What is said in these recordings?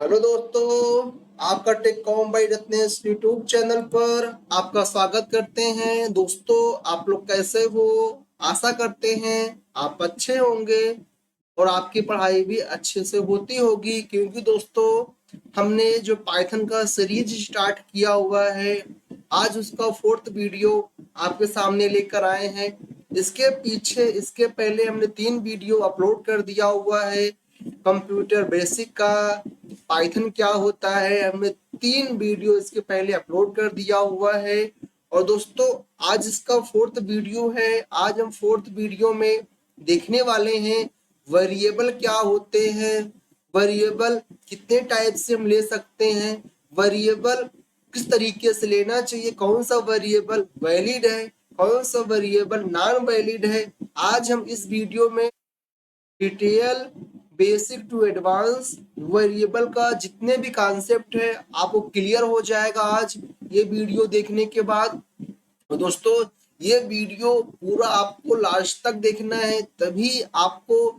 Hello दोस्तों, आपका tech com by Ratnesh YouTube channel पर आपका स्वागत करते हैं। दोस्तों, आप लोग कैसे हो? आशा करते हैं आप अच्छे होंगे और आपकी पढ़ाई भी अच्छे से होती होगी, क्योंकि दोस्तों हमने जो पाइथन का सीरीज स्टार्ट किया हुआ है, आज उसका फोर्थ वीडियो आपके सामने लेकर आए हैं। इसके पहले हमने 3 वीडियो अपलोड कर दिया हुआ है। कंप्यूटर बेसिक का, पाइथन क्या होता है, हमने 3 वीडियो इसके पहले अपलोड कर दिया हुआ है। और दोस्तों, आज इसका फोर्थ वीडियो है। आज हम फोर्थ वीडियो में देखने वाले हैं वेरिएबल क्या होते हैं, वेरिएबल कितने टाइप से हम ले सकते हैं, वेरिएबल किस तरीके से लेना चाहिए, कौन सा वेरिएबल वैलिड है, कौन सा वेरिएबल नॉन वैलिड है। आज हम इस वीडियो में detail basic to advance variable का जितने भी कॉन्सेप्ट है आपको क्लियर हो जाएगा आज ये वीडियो देखने के बाद। तो दोस्तों, ये वीडियो पूरा आपको लास्ट तक देखना है, तभी आपको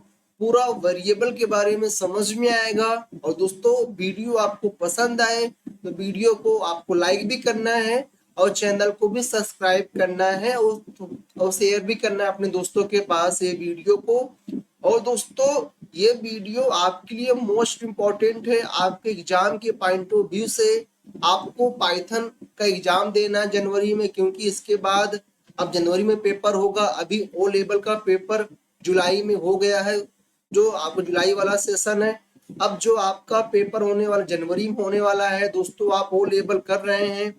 पूरा वेरिएबल के बारे में समझ में आएगा। और दोस्तों, वीडियो आपको पसंद आए तो वीडियो को आपको लाइक भी करना है और चैनल को भी सब्सक्राइब करना है और शेयर भी करना है अपने दोस्तों के पास ये वीडियो को। और दोस्तों, ये वीडियो आपके लिए मोस्ट इम्पोर्टेंट है आपके एग्जाम के पॉइंट ऑफ व्यू से। आपको पाइथन का एग्जाम देना है जनवरी में, क्योंकि इसके बाद अब जनवरी में पेपर होगा। अभी ओ लेवल का पेपर जुलाई में हो गया है, जो आपको जुलाई वाला सेशन है। अब जो आपका पेपर होने वाला जनवरी में होने वाला है दोस्तों, आप ओ लेवल कर रहे हैं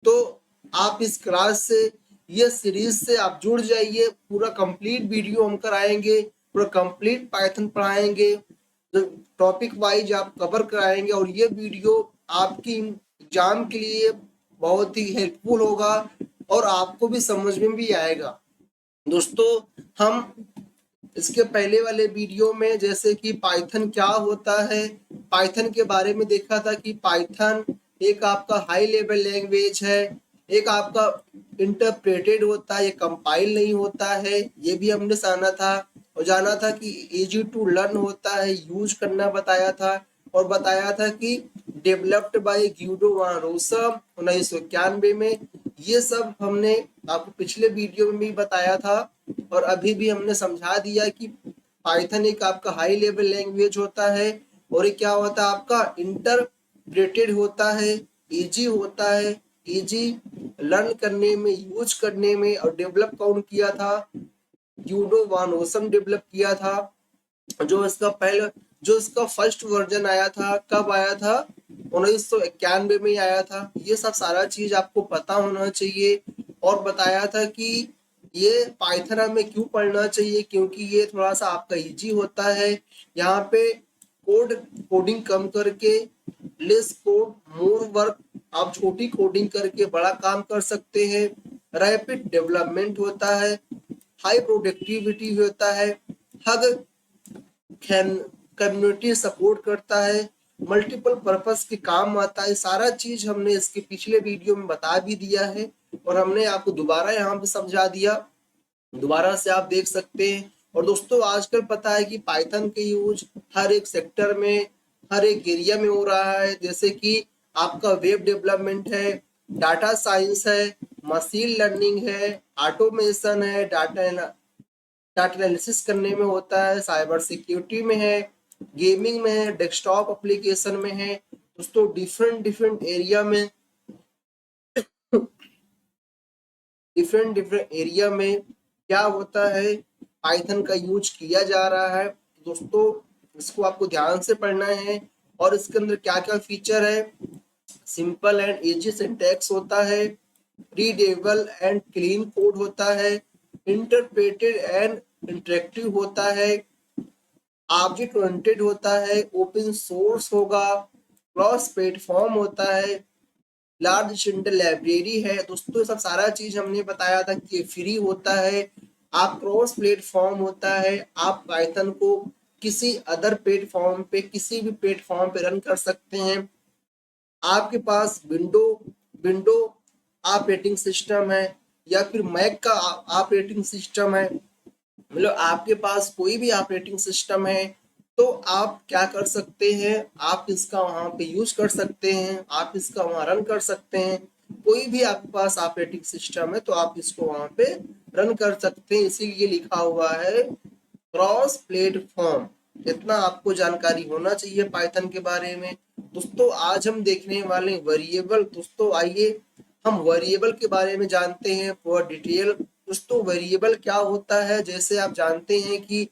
तो आप इस क्लास से, ये सीरीज से आप जुड़ जाइए। पूरा कंप्लीट वीडियो हम कराएंगे, पूरा कंप्लीट पाइथन पढ़ाएंगे, टॉपिक वाइज आप कवर कराएंगे। और ये वीडियो आपकी एग्जाम के लिए बहुत ही हेल्पफुल होगा और आपको भी समझ में भी आएगा। दोस्तों, हम इसके पहले वाले वीडियो में जैसे कि पाइथन क्या होता है, पाइथन के बारे में देखा था कि पाइथन एक आपका हाई लेवल लैंग्वेज है, एक आपका इंटरप्रेटेड होता है, ये कंपाइल नहीं होता है, ये भी हमने जाना था कि इजी टू लर्न होता है, यूज करना बताया था। और बताया था कि डेवलप्ड बाय ग्यूडो वान रोसम 1991 में। ये सब हमने आपको पिछले वीडियो में भी बताया था और अभी भी हमने समझा दिया कि पाइथन एक आपका हाई लेवल लैंग्वेज होता है और ये क्या होता है, आपका इंटरप्रेटेड होता है, इजी होता है, इजी लर्न करने में, यूज करने में। और डेवलप कौन किया था? यूडो वान ओसम डेवलप किया था। जो इसका फर्स्ट वर्जन आया था, कब आया था? 1991 में ही आया था। ये सब सारा चीज आपको पता होना चाहिए। और बताया था कि ये पाइथन हमें क्यों पढ़ना चाहिए, क्योंकि ये थोड़ा सा आपका इजी होता है। यहाँ पे कोडिंग कम करके, लेस कोड मोर वर्क, आप छोटी कोडिंग करके बड़ा काम कर सकते हैं। रैपिड डेवलपमेंट होता है, हाई प्रोडक्टिविटी होता है, हग कम्युनिटी सपोर्ट करता है, मल्टीपल पर्पस के काम आता है। सारा चीज हमने इसके पिछले वीडियो में बता भी दिया है और हमने आपको दोबारा यहाँ पे समझा दिया, दोबारा से आप देख सकते हैं। और दोस्तों, आजकल पता है कि पाइथन के यूज हर एक सेक्टर में, हर एक एरिया में हो रहा है। जैसे कि आपका वेब डेवलपमेंट है, डाटा साइंस है, मशीन लर्निंग है, ऑटोमेशन है, डाटा एनालिसिस करने में होता है, साइबर सिक्योरिटी में है, गेमिंग में है, डेस्कटॉप एप्लीकेशन में है। दोस्तों, डिफरेंट डिफरेंट एरिया में, डिफरेंट डिफरेंट एरिया में क्या होता है, पाइथन का यूज किया जा रहा है। दोस्तों, इसको आपको ध्यान से पढ़ना है। और इसके अंदर क्या क्या फीचर है? सिंपल एंड इजी सिंटैक्स होता है, रीडेबल एंड क्लीन कोड होता है, इंटरप्रेटेड एंड इंटरेक्टिव होता है, ऑब्जेक्ट ओरिएंटेड होता है, ओपन सोर्स होगा, क्रॉस प्लेटफॉर्म होता है, लार्ज स्टैंडर्ड लाइब्रेरी है। दोस्तों, सब सारा चीज हमने बताया था कि फ्री होता है। आप क्रॉस प्लेटफॉर्म होता है, आप पाइथन को किसी अदर प्लेटफॉर्म पे, किसी भी प्लेटफॉर्म पे रन कर सकते हैं। आपके पास विंडो विंडो ऑपरेटिंग सिस्टम है या फिर मैक का ऑपरेटिंग सिस्टम है, मतलब आपके पास कोई भी ऑपरेटिंग सिस्टम है, तो आप क्या कर सकते हैं, आप इसका वहां पे यूज कर सकते हैं, आप इसका वहां रन कर सकते हैं। कोई भी आपके पास ऑपरेटिंग सिस्टम है तो आप इसको वहां पे रन कर सकते हैं, इसीलिए लिखा हुआ है क्रॉस प्लेटफॉर्म। इतना आपको जानकारी होना चाहिए पाइथन के बारे में। दोस्तों आज हम देखने वाले वेरिएबल। दोस्तों आइए हम वेरिएबल के बारे में जानते हैं पूरा डिटेल। दोस्तों वेरिएबल क्या होता है, जैसे आप जानते हैं कि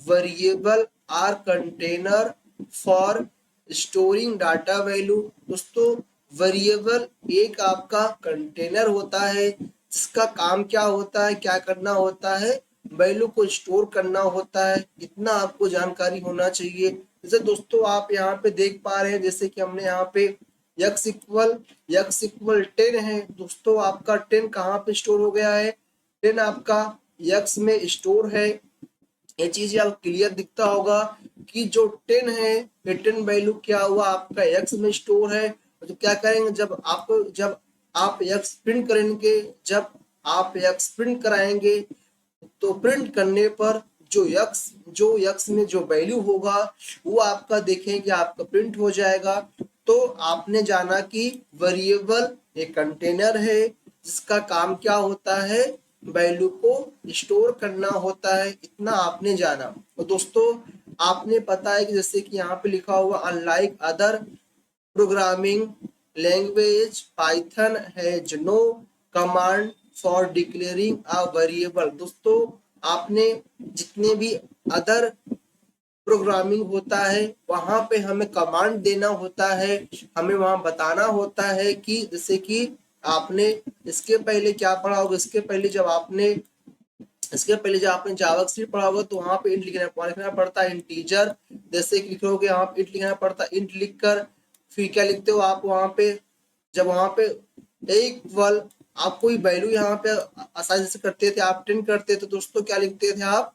variable are container for storing data value. दोस्तों वेरिएबल एक आपका कंटेनर होता है जिसका काम क्या होता है, क्या करना होता है, वैल्यू को स्टोर करना होता है। इतना आपको जानकारी होना चाहिए। जैसे दोस्तों आप यहाँ पे देख पा रहे हैं, जैसे कि हमने यहाँ पे x इक्वल 10 है। दोस्तों आपका 10 कहाँ पे स्टोर हो गया है, 10 आपका x में स्टोर है। ये चीज आप क्लियर दिखता होगा कि जो 10 है ये 10 वैल्यू क्या हुआ आपका x में स्टोर है। तो क्या करेंगे, जब आप x प्रिंट करेंगे, जब आप x प्रिंट कराएंगे तो प्रिंट करने पर जो यक्स में जो वैल्यू होगा वो आपका देखेंगे आपका प्रिंट हो जाएगा। तो आपने जाना कि वेरिएबल एक कंटेनर है जिसका काम क्या होता है, वैल्यू को स्टोर करना होता है। इतना आपने जाना। और दोस्तों आपने पता है कि जैसे कि यहाँ पे लिखा हुआ unlike other programming language Python has no command for declaring a variable. दोस्तों आपने जितने भी अदर प्रोग्रामिंग होता है वहां पे हमें कमांड देना होता है, हमें वहां बताना होता है कि जैसे कि आपने इसके पहले क्या पढ़ा होगा, इसके पहले जब आपने जावास्क्रिप्ट पढ़ा होगा तो वहां पे इंट लिखना पड़ता है, इंटीजर। जैसे कि लिखोगे आप इंट लिखना पड़ता है, इंट लिखकर फिर क्या लिखते हो आप वहां पे, जब वहां पे इक्वल आप कोई वैल्यू यहाँ पे आसानी से करते थे, आप 10 करते थे, दोस्तों क्या लिखते थे आप,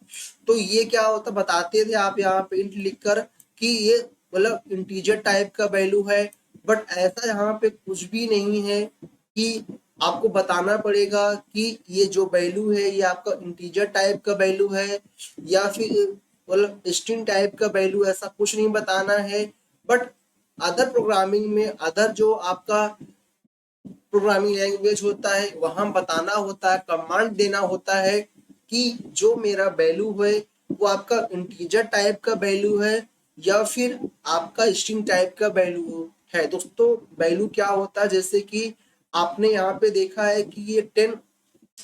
तो ये क्या होता बताते थे आप यहाँ पे इंट लिखकर कि ये मतलब इंटीजर टाइप का वैल्यू है। बट ऐसा यहाँ पे कुछ भी नहीं है कि आपको बताना पड़ेगा कि ये जो वैल्यू है ये आपका इंटीजर टाइप का वैल्यू है या फिर मतलब स्ट्रिंग टाइप का वैल्यू, ऐसा कुछ नहीं बताना है। बट अदर प्रोग्रामिंग में अदर जो आपका प्रोग्रामिंग लैंग्वेज होता है वहां बताना होता है, कमांड देना होता है कि जो मेरा वैल्यू है वो आपका इंटीजर टाइप का वैल्यू है या फिर आपका स्ट्रिंग टाइप का वैल्यू है। दोस्तों वैल्यू क्या होता है, जैसे कि आपने यहाँ पे देखा है कि ये 10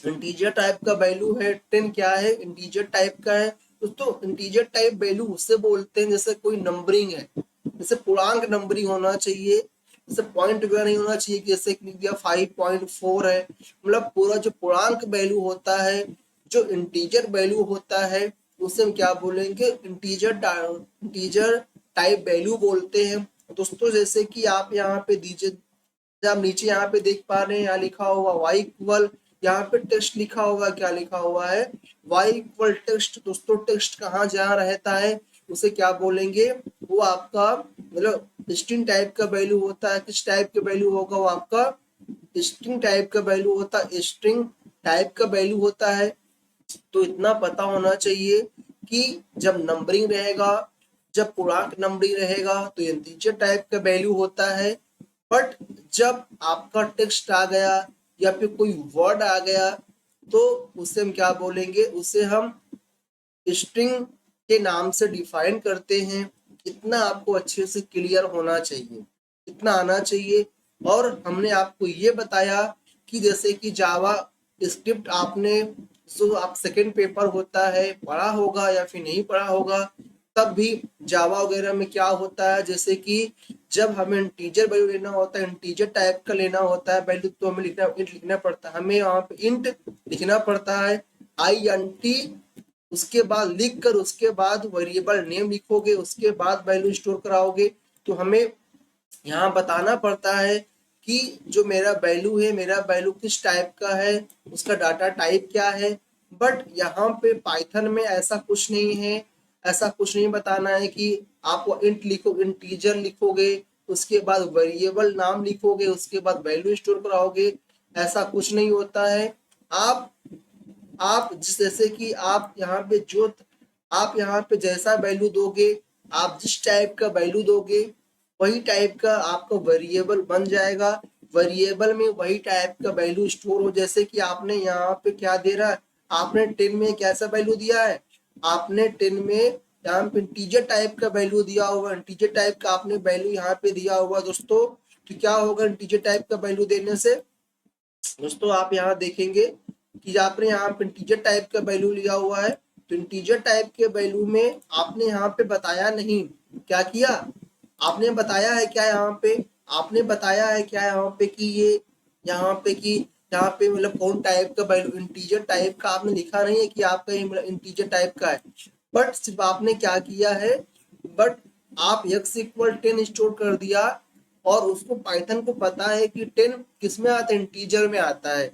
इंटीजर टाइप का वैल्यू है। 10 क्या है, इंटीजर टाइप का है। दोस्तों इंटीजर टाइप वैल्यू उससे बोलते हैं जैसे कोई नंबरिंग है, जैसे पूर्णांक नंबरिंग होना चाहिए, जैसे पॉइंट वगैरह नहीं होना चाहिए कि जैसे लिख दिया 5.4 है। मतलब पूरा जो पूर्णांक वैल्यू होता है, जो इंटीजर वैल्यू होता है उसे हम क्या बोलेंगे, इंटीजर टाइप वैल्यू बोलते हैं। दोस्तों जैसे कि आप यहाँ पे दीजिए, आप नीचे यहाँ पे देख पा रहे हैं, यहाँ लिखा हुआ वाई इक्वल, यहाँ पे टेक्स्ट लिखा हुआ, क्या लिखा हुआ है, वाई इक्वल टेक्स्ट। दोस्तों टेक्स्ट कहाँ जहाँ रहता है उसे क्या बोलेंगे, वो आपका मतलब स्ट्रिंग टाइप का वैल्यू होता है। किस टाइप का वैल्यू होगा, वो आपका स्ट्रिंग टाइप का वैल्यू होता है, स्ट्रिंग टाइप का वैल्यू होता है। तो इतना पता होना चाहिए कि जब नंबरिंग रहेगा, जब पूर्णांक नंबरिंग रहेगा तो इंटीजर टाइप का वैल्यू होता है। बट जब आपका टेक्स्ट आ गया या फिर कोई वर्ड आ गया तो उसे हम क्या बोलेंगे, उसे हम स्ट्रिंग के नाम से डिफाइन करते हैं। इतना आपको अच्छे से क्लियर होना चाहिए, इतना आना चाहिए। और हमने आपको ये बताया कि जैसे कि जावा स्क्रिप्ट आपने जो आप सेकेंड पेपर होता है पढ़ा होगा या फिर नहीं पढ़ा होगा, तब भी जावा वगैरह में क्या होता है, जैसे कि जब हमें इंटीजर वैल्यू लेना होता है, इंटीजर टाइप का लेना होता है वैल्यू, तो हमें इंट लिखना पड़ता है, हमें वहाँ पे इंट लिखना पड़ता है INT। उसके बाद लिख कर उसके बाद वेरिएबल नेम लिखोगे, उसके बाद वैल्यू स्टोर कराओगे। तो हमें यहाँ बताना पड़ता है कि जो मेरा वैल्यू है, मेरा वैल्यू किस टाइप का है, उसका डाटा टाइप क्या है। बट यहाँ पे पाइथन में ऐसा कुछ नहीं है, ऐसा कुछ नहीं बताना है कि आप इंट लिखो, इंटीजर लिखोगे, उसके बाद वेरिएबल नाम लिखोगे, उसके बाद वैल्यू स्टोर कराओगे, ऐसा कुछ नहीं होता है। आप जैसे कि आप यहाँ पे जैसा वैल्यू दोगे आप जिस टाइप का वैल्यू दोगे वही टाइप का आपका वेरिएबल बन जाएगा। वेरिएबल में वही टाइप का वैल्यू स्टोर हो, जैसे कि आपने यहाँ पे क्या दे रहा है, आपने 10 में कैसा वैल्यू दिया है, आपने 10 में यहाँ पे इंटीजर टाइप का वैल्यू दिया हुआ, इंटीजर टाइप का आपने वैल्यू यहाँ पे दिया हुआ दोस्तों। तो क्या होगा इंटीजर टाइप का वैल्यू देने से दोस्तों, आप यहाँ देखेंगे कि आपने यहाँ पे इंटीजर टाइप का वैल्यू लिया हुआ है, तो इंटीजर टाइप के वैल्यू में आपने यहाँ पे बताया नहीं, क्या किया आपने बताया है क्या यहाँ पे, आपने बताया है क्या यहाँ पे कि ये यहाँ पे कि यहाँ पे मतलब कौन टाइप का वैल्यू, इंटीजर टाइप का आपने लिखा नहीं है कि आपका ये मतलब इंटीजर टाइप का है, बट सिर्फ आपने क्या किया है, बट आप x=10 स्टोर कर दिया और उसको पाइथन को पता है कि 10 किस में आता है, इंटीजर में आता है,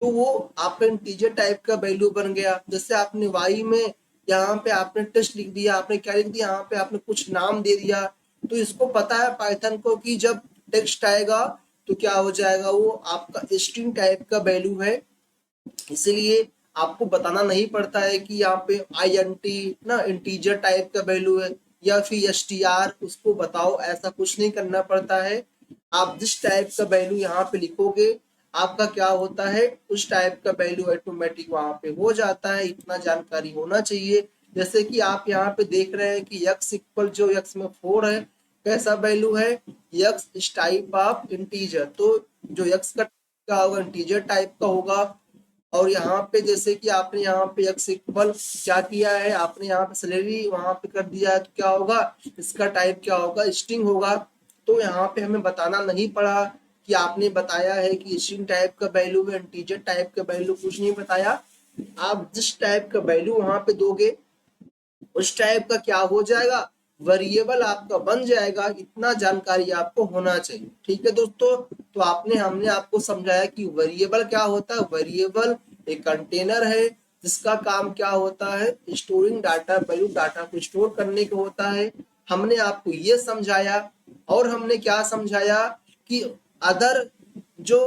तो वो आपका इंटीजर टाइप का वैल्यू बन गया। जैसे आपने y में यहाँ पे आपने टेस्ट लिख दिया, आपने क्या लिख दिया, यहाँ पे आपने कुछ नाम दे दिया, तो इसको पता है पाइथन को कि जब टेक्स्ट आएगा तो क्या हो जाएगा, वो आपका स्ट्रिंग टाइप का वैल्यू है, इसीलिए आपको बताना नहीं पड़ता है कि यहाँ पे INT ना इंटीजर टाइप का वैल्यू है या फिर STR उसको बताओ, ऐसा कुछ नहीं करना पड़ता है। आप जिस टाइप का वैल्यू यहाँ पे लिखोगे आपका क्या होता है, उस टाइप का वैल्यू ऑटोमेटिक वहां पे हो जाता है, इतना जानकारी होना चाहिए। जैसे कि आप यहाँ पे देख रहे हैं कि जो x में 4 है कैसा वैल्यू है, x इस टाइप ऑफ इंटीजर, तो जो x का क्या होगा इंटीजर टाइप का होगा। और यहाँ पे जैसे कि आपने यहाँ पे x= क्या किया है, आपने यहाँ पे सैलरी वहां पे कर दिया है, तो क्या होगा इसका टाइप क्या होगा, स्ट्रिंग होगा। तो यहाँ पे हमें बताना नहीं पड़ा कि आपने बताया है कि स्ट्रिंग टाइप का वैल्यू है, इंटीजर टाइप का वैल्यू, कुछ नहीं बताया। आप जिस टाइप का वैल्यू वहां पे दोगे उस टाइप का क्या हो जाएगा, वेरिएबल आपका बन जाएगा, इतना जानकारी आपको होना चाहिए। ठीक है दोस्तों, तो हमने आपको समझाया कि वेरिएबल क्या होता है। वेरिएबल एक कंटेनर है जिसका काम क्या होता है, स्टोरिंग डाटा, वैल्यू डाटा को स्टोर करने का होता है। हमने आपको ये समझाया, और हमने क्या समझाया कि अदर जो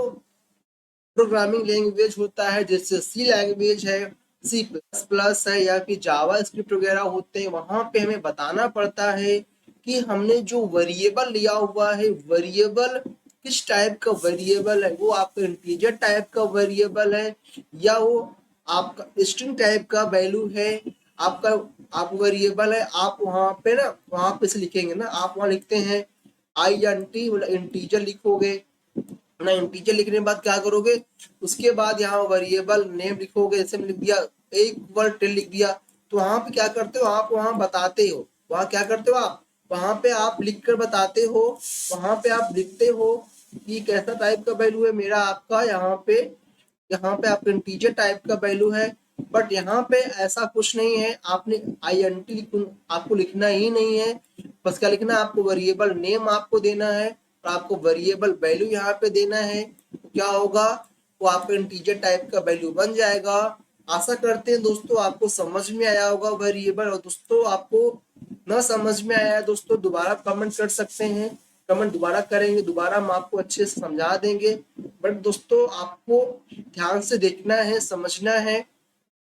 प्रोग्रामिंग लैंग्वेज होता है जैसे सी लैंग्वेज है, C++ है या फिर जावा स्क्रिप्ट वगैरह होते हैं, वहां पे हमें बताना पड़ता है कि हमने जो वेरिएबल लिया हुआ है, वेरिएबल किस टाइप का वेरिएबल है, वो आपका इंटीजर टाइप का वेरिएबल है या वो आपका स्ट्रिंग टाइप का वैल्यू है, आपका आप वेरिएबल है। आप वहां पे से लिखेंगे ना, आप वहां लिखते हैं INT मतलब इंटीजर लिखोगे ना, इंटीजर लिखने के बाद क्या करोगे, उसके बाद यहाँ वेरिएबल नेम लिखोगे, जैसे लिख दिया A=10 लिख दिया, तो वहां पे क्या करते हो आप, वहां बताते हो, वहां क्या करते हो आप, वहां पे आप लिख कर बताते हो, वहां पे आप लिखते हो कि कैसा टाइप का वैल्यू है मेरा, आपका यहाँ पे आपका इंटीजर टाइप का वैल्यू है। बट यहाँ पे ऐसा कुछ नहीं है, आपने INT आपको लिखना ही नहीं है, बस क्या लिखना है आपको, वेरिएबल नेम आपको देना है और आपको वेरिएबल वैल्यू यहाँ पे देना है, तो क्या होगा, वो आपका इंटीजर टाइप का वैल्यू बन जाएगा। आशा करते हैं दोस्तों आपको समझ में आया होगा वेरिएबल, और दोस्तों आपको न समझ में आया है दोस्तों दोबारा कमेंट कर सकते हैं, कमेंट दोबारा करेंगे, दोबारा हम आपको अच्छे से समझा देंगे। बट दोस्तों आपको ध्यान से देखना है, समझना है,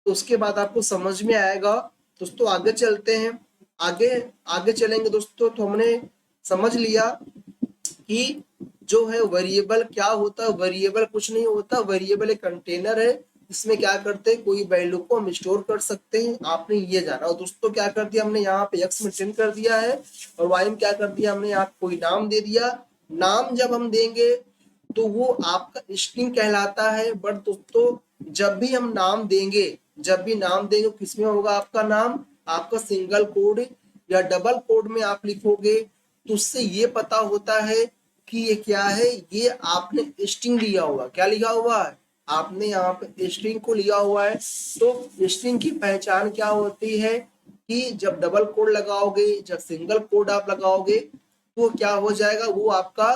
तो उसके बाद आपको समझ में आएगा। दोस्तों आगे चलते हैं, आगे आगे चलेंगे दोस्तों। तो हमने समझ लिया कि जो है वेरिएबल क्या होता है, वेरिएबल कुछ नहीं होता, वेरिएबल एक कंटेनर है इसमें क्या करते हैं, कोई वैल्यू को हम स्टोर कर सकते हैं, आपने ये जाना। और दोस्तों क्या कर दिया हमने, यहाँ पे x में 10 कर दिया है और y में क्या कर दिया हमने, यहाँ कोई नाम दे दिया। नाम जब हम देंगे तो वो आपका स्ट्रिंग कहलाता है। बट दोस्तों जब भी हम नाम देंगे, जब भी नाम देंगे किसमें होगा आपका नाम, आपका सिंगल कोड या डबल कोड में आप लिखोगे, तो उससे ये पता होता है कि ये क्या है, ये आपने स्ट्रिंग लिया हुआ, क्या लिखा हुआ है, आपने यहाँ पे स्ट्रिंग को लिया हुआ है। तो स्ट्रिंग की पहचान क्या होती है कि जब डबल कोड लगाओगे, जब सिंगल कोड आप लगाओगे, तो क्या हो जाएगा, वो आपका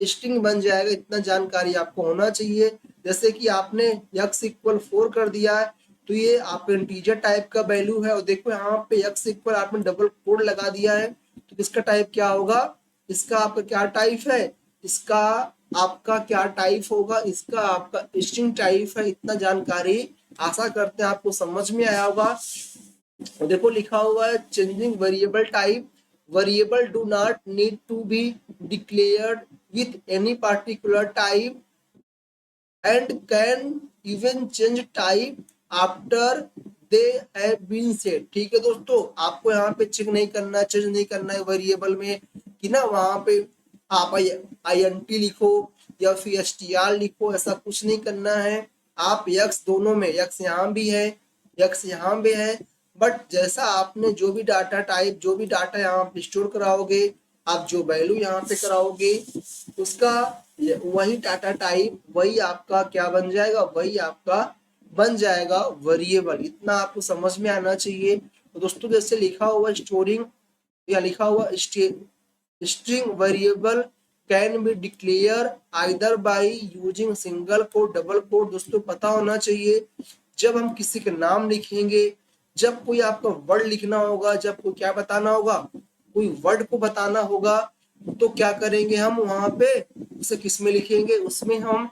स्ट्रिंग बन जाएगा, इतना जानकारी आपको होना चाहिए। जैसे कि आपने x=4 कर दिया है, तो ये आपका इंटीजर टाइप का वैल्यू है, और देखो यहाँ पे x= आपने डबल कोड लगा दिया है, तो इसका टाइप क्या होगा, इसका आपका क्या टाइप है, इसका आपका क्या टाइप होगा, इसका आपका स्ट्रिंग टाइप है। इतना जानकारी आशा करते हैं आपको समझ में आया होगा। देखो लिखा हुआ है changing variable type, variable do not need to be declared with any particular type and can even change type after they have been set। ठीक है दोस्तों, आपको यहाँ पे चेक नहीं करना, चेंज नहीं करना है वेरिएबल में कि ना वहां पे आप INT लिखो या फिर STR लिखो, ऐसा कुछ नहीं करना है। आप यक्स दोनों में, यक्स यहाँ भी है, यक्स यहाँ भी है, बट जैसा आपने जो भी डाटा टाइप, जो भी डाटा यहाँ पे स्टोर कराओगे, आप जो वैल्यू यहाँ पे कराओगे उसका वही डाटा टाइप, वही आपका क्या बन जाएगा, वही आपका बन जाएगा वेरिएबल। इतना आपको समझ में आना चाहिए। तो दोस्तों जैसे लिखा हुआ स्टोरिंग या लिखा हुआ string variable can be declare either by using single quote, double quote. दोस्तों पता होना चाहिए, जब हम किसी का नाम लिखेंगे, जब कोई आपका वर्ड लिखना होगा, जब कोई क्या बताना होगा, कोई वर्ड को बताना होगा, तो क्या करेंगे हम वहां पे उसे किस में लिखेंगे, उसमें हम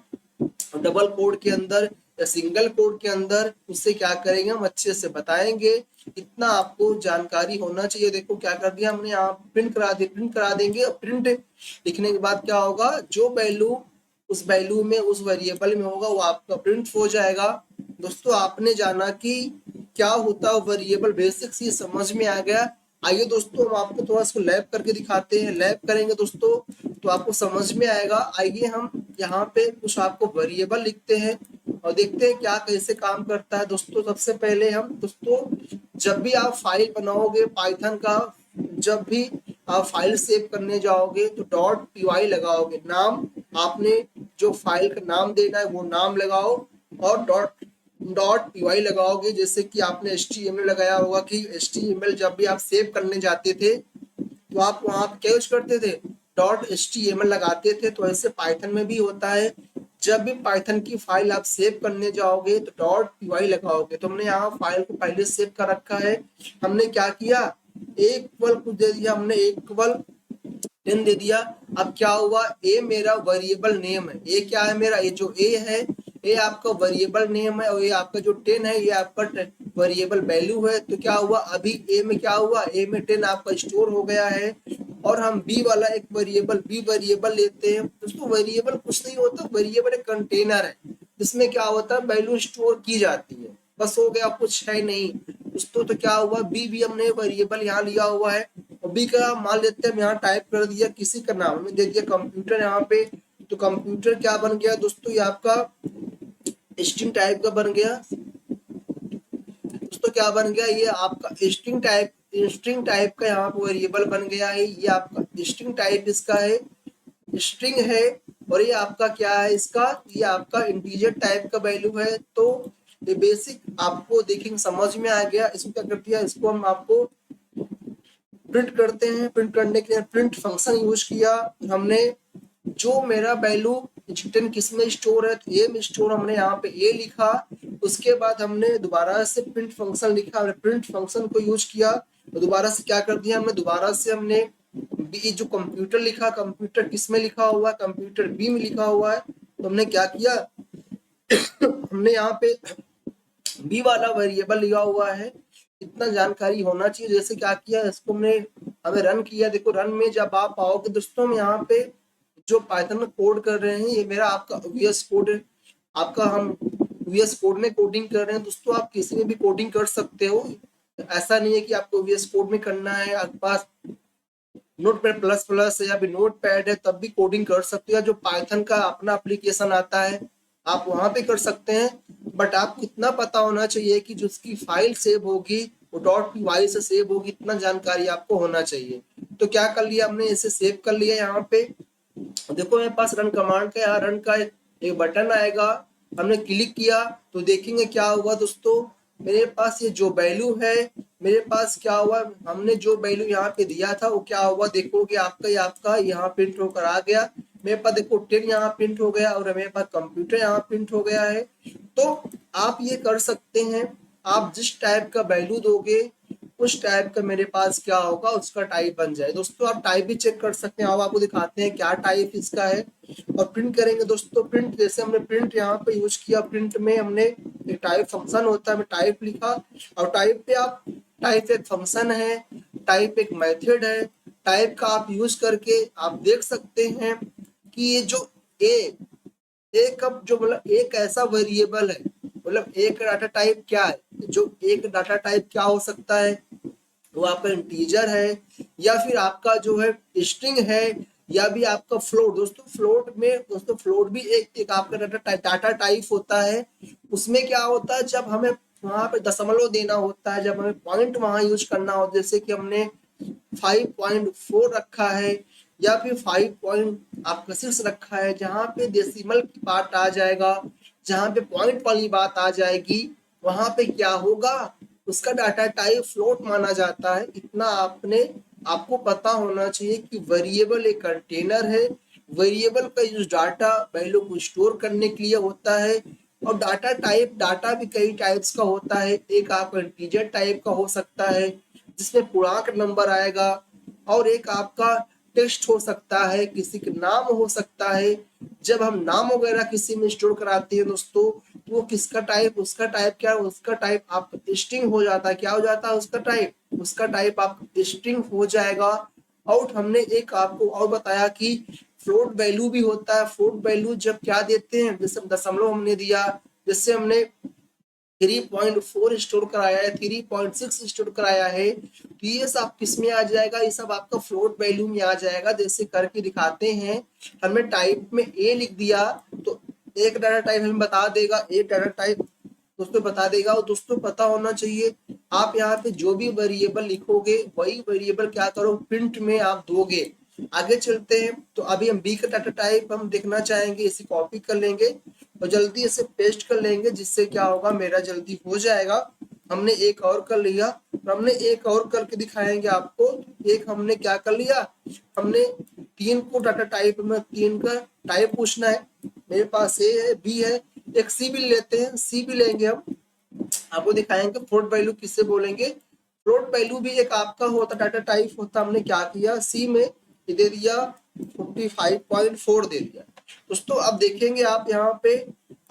डबल कोड के अंदर या सिंगल कोड के अंदर उससे क्या करेंगे, हम अच्छे से बताएंगे। इतना आपको जानकारी होना चाहिए। देखो क्या कर दिया हमने, यहाँ प्रिंट करा दे, प्रिंट करा देंगे। और प्रिंट लिखने के बाद क्या होगा, जो वैल्यू उस वैल्यू में, उस वेरिएबल में होगा वो आपका प्रिंट हो जाएगा। दोस्तों आपने जाना कि क्या होता है वेरिएबल, बेसिक्स ये समझ में आ गया। आइए दोस्तों हम आपको थोड़ा इसको लैब करके दिखाते हैं। लैब करेंगे दोस्तों तो आपको समझ में आएगा। आइए हम यहाँ पे कुछ आपको वेरिएबल लिखते हैं और देखते हैं क्या कैसे काम करता है। दोस्तों सबसे पहले हम, दोस्तों जब भी आप फाइल बनाओगे पाइथन का, जब भी आप फाइल सेव करने जाओगे तो .py लगाओगे। नाम आपने जो फाइल का नाम देना है वो नाम लगाओ और .py लगाओगे। जैसे कि आपने HTML लगाया होगा कि HTML जब भी आप सेव करने जाते थे तो आप वहां क्या यूज करते थे, .html लगाते थे। तो ऐसे पाइथन में भी होता है, जब भी पाइथन की फाइल आप सेव करने जाओगे तो .py लगाओगे। तो हमने यहाँ फाइल को पहले सेव कर रखा है। हमने क्या किया, इक्वल कुछ दे दिया, हमने इक्वल 10 दे दिया। अब क्या हुआ, ए मेरा वेरिएबल नेम है। ए क्या है मेरा, ये जो ए है ये आपका वेरिएबल नेम है और ये आपका जो 10 है ये आपका वेरिएबल वैल्यू है। तो क्या हुआ, अभी ए में क्या हुआ, ए में 10 आपका स्टोर हो गया है। और हम बी वाला एक वेरिएबल, बी वेरिएबल लेते हैं। दोस्तों वेरिएबल कुछ नहीं होता, वेरिएबल एक कंटेनर है जिसमें क्या होता है, वैल्यू स्टोर की जाती है, बस हो गया, कुछ है नहीं। दोस्तों तो क्या हुआ, बी भी हमने वेरिएबल यहाँ लिया हुआ है। और बी का मान लेते हैं, हम यहाँ टाइप कर दिया किसी का नाम, हमने दे दिया कंप्यूटर यहाँ पे। तो कंप्यूटर क्या बन गया दोस्तों, ये आपका स्ट्रिंग टाइप का बन गया। दोस्तों क्या बन गया, ये आपका स्ट्रिंग टाइप का यहाँ पे वेरिएबल बन गया है। ये आपका स्ट्रिंग टाइप इसका है, स्ट्रिंग है। और ये आपका क्या है, इसका ये आपका इंटीजर टाइप का वैल्यू है। तो ये बेसिक आपको देखेंगे समझ में आ गया। इसको क्या कर दिया, इसको हम आपको प्रिंट करते हैं। प्रिंट करने के लिए प्रिंट फंक्शन यूज किया। हमने जो मेरा वैल्यू 10 किस में स्टोर है, तो ए में स्टोर, हमने यहाँ पे ए लिखा। उसके बाद हमने दोबारा से प्रिंट फंक्शन लिखा, हमने प्रिंट फंक्शन को यूज किया। तो दोबारा से क्या कर दिया हमने, दोबारा से हमने बी जो कंप्यूटर लिखा, कंप्यूटर किस में लिखा हुआ है, कंप्यूटर बी में लिखा हुआ है। तो हमने क्या किया हमने यहाँ पे बी वाला वेरिएबल लिया हुआ है। इतना जानकारी होना चाहिए। जैसे क्या किया, इसको हमने हमें रन किया। देखो रन में जब आप आओगे दोस्तों, हम यहाँ पे जो पाइथन में कोड कर रहे हैं, ये मेरा आपका VS कोड है। आपका हम VS कोड में कोडिंग कर रहे हैं। दोस्तों आप किसी में भी कोडिंग कर सकते हो, ऐसा नहीं है कि आपको VS कोड में करना है। आपके पास नोटपैड प्लस प्लस है या फिर नोटपैड है तब भी कोडिंग कर सकते हो। जो पाइथन का अपना एप्लीकेशन आता है आप वहां पे कर सकते हैं। बट आपको इतना पता होना चाहिए कि जो उसकी फाइल सेव होगी वो .py से सेव होगी, इतना जानकारी आपको होना चाहिए। तो क्या कर लिया हमने, इसे सेव कर लिया। यहाँ पे देखो मेरे पास रन कमांड का, यहाँ रन का एक बटन आएगा, हमने क्लिक किया तो देखेंगे क्या हुआ दोस्तों, मेरे पास ये जो वैल्यू है, मेरे पास क्या हुआ, हमने जो वैल्यू यहाँ पे दिया था वो क्या हुआ, देखोगे आपका यहाँ प्रिंट होकर आ गया। मेरे पास देखो 10 यहाँ प्रिंट हो गया और मेरे पास कंप्यूटर यहाँ प्रिंट हो गया है। तो आप ये कर सकते हैं, आप जिस टाइप का वैल्यू दोगे उस टाइप का मेरे पास क्या होगा, उसका टाइप बन जाए। दोस्तों आप टाइप भी चेक कर सकते हैं। अब आपको दिखाते हैं क्या टाइप इसका है और प्रिंट करेंगे। दोस्तों प्रिंट, जैसे हमने प्रिंट यहाँ पे यूज किया, प्रिंट में हमने एक टाइप फंक्शन होता है, टाइप लिखा। और टाइप पे आप, टाइप एक फंक्शन है, टाइप एक मेथड है, टाइप का आप यूज करके आप देख सकते हैं कि ये जो एक अब जो मतलब एक ऐसा वेरिएबल है, मतलब एक डाटा टाइप क्या है, जो एक डाटा टाइप क्या हो सकता है, वो आपका इंटीजर है या फिर आपका जो है स्ट्रिंग है या भी आपका फ्लोट। दोस्तों फ्लोट में दोस्तों फ्लोट भी एक आपका डाटा टाइप होता है। उसमें क्या होता है, जब हमें वहां पे दशमलव देना होता है, जब हमें पॉइंट वहां यूज करना होता है, जैसे कि हमने 5.4 रखा है या फिर 5.6 रखा है, जहां पे डेसिमल की बात आ जाएगा, जहां पे पॉइंट वाली बात आ जाएगी, वहां पे क्या होगा, उसका डाटा टाइप फ्लोट माना जाता है। इतना आपको पता होना चाहिए कि वेरिएबल एक कंटेनर है। वेरिएबल का यूज डाटा वैल्यू को स्टोर करने के लिए होता है। और डाटा भी कई टाइप्स का होता है। एक आपका इंटीजर टाइप का हो सकता है जिसमें पूर्णांक नंबर आएगा, और एक आपका टेक्स्ट हो सकता है, किसी का नाम हो सकता है। जब हम नाम वगैरह किसी में स्टोर कराते हैं दोस्तों, तो वो किसका टाइप, उसका टाइप क्या है, उसका टाइप आपका स्ट्रिंग हो जाता है। क्या हो जाता है उसका टाइप आपका स्ट्रिंग हो जाएगा। और हमने एक आपको और बताया कि फ्लोट वैल्यू भी होता है। फ्लोट वैल्यू जब क्या देते हैं, जैसे दशमलव हमने दिया, जैसे हमने 3.4 स्टोर कराया है, 3.6 स्टोर कराया है, तो ये सब किस में आ जाएगा, ये सब आपका फ्लोट वैल्यू में आ जाएगा। जैसे करके दिखाते हैं, हमने टाइप में ए लिख दिया तो एक डाटा टाइप हमें बता देगा, एक डाटा टाइप दोस्तों बता देगा। और दोस्तों पता होना चाहिए, आप यहाँ पे जो भी वेरिएबल लिखोगे वही वेरिएबल क्या करो, प्रिंट में आप दोगे। आगे चलते हैं, तो अभी हम बी का डाटा टाइप हम देखना चाहेंगे, इसे कॉपी कर लेंगे और जल्दी इसे पेस्ट कर लेंगे, जिससे क्या होगा, मेरा जल्दी हो जाएगा। हमने एक और कर लिया, तो हमने एक और करके दिखाएंगे आपको। एक हमने क्या कर लिया, हमने 3 को डाटा टाइप में 3 का टाइप पूछना है। मेरे पास ए है, बी है, एक सी भी लेते हैं, सी भी लेंगे हम। आपको दिखाएंगे फ्लोट वैल्यू किससे बोलेंगे। फ्लोट वैल्यू भी एक आपका होता डाटा टाइप होता। हमने क्या किया, सी में दे दिया 45.4 दे दिया। दोस्तों अब देखेंगे आप यहाँ पे,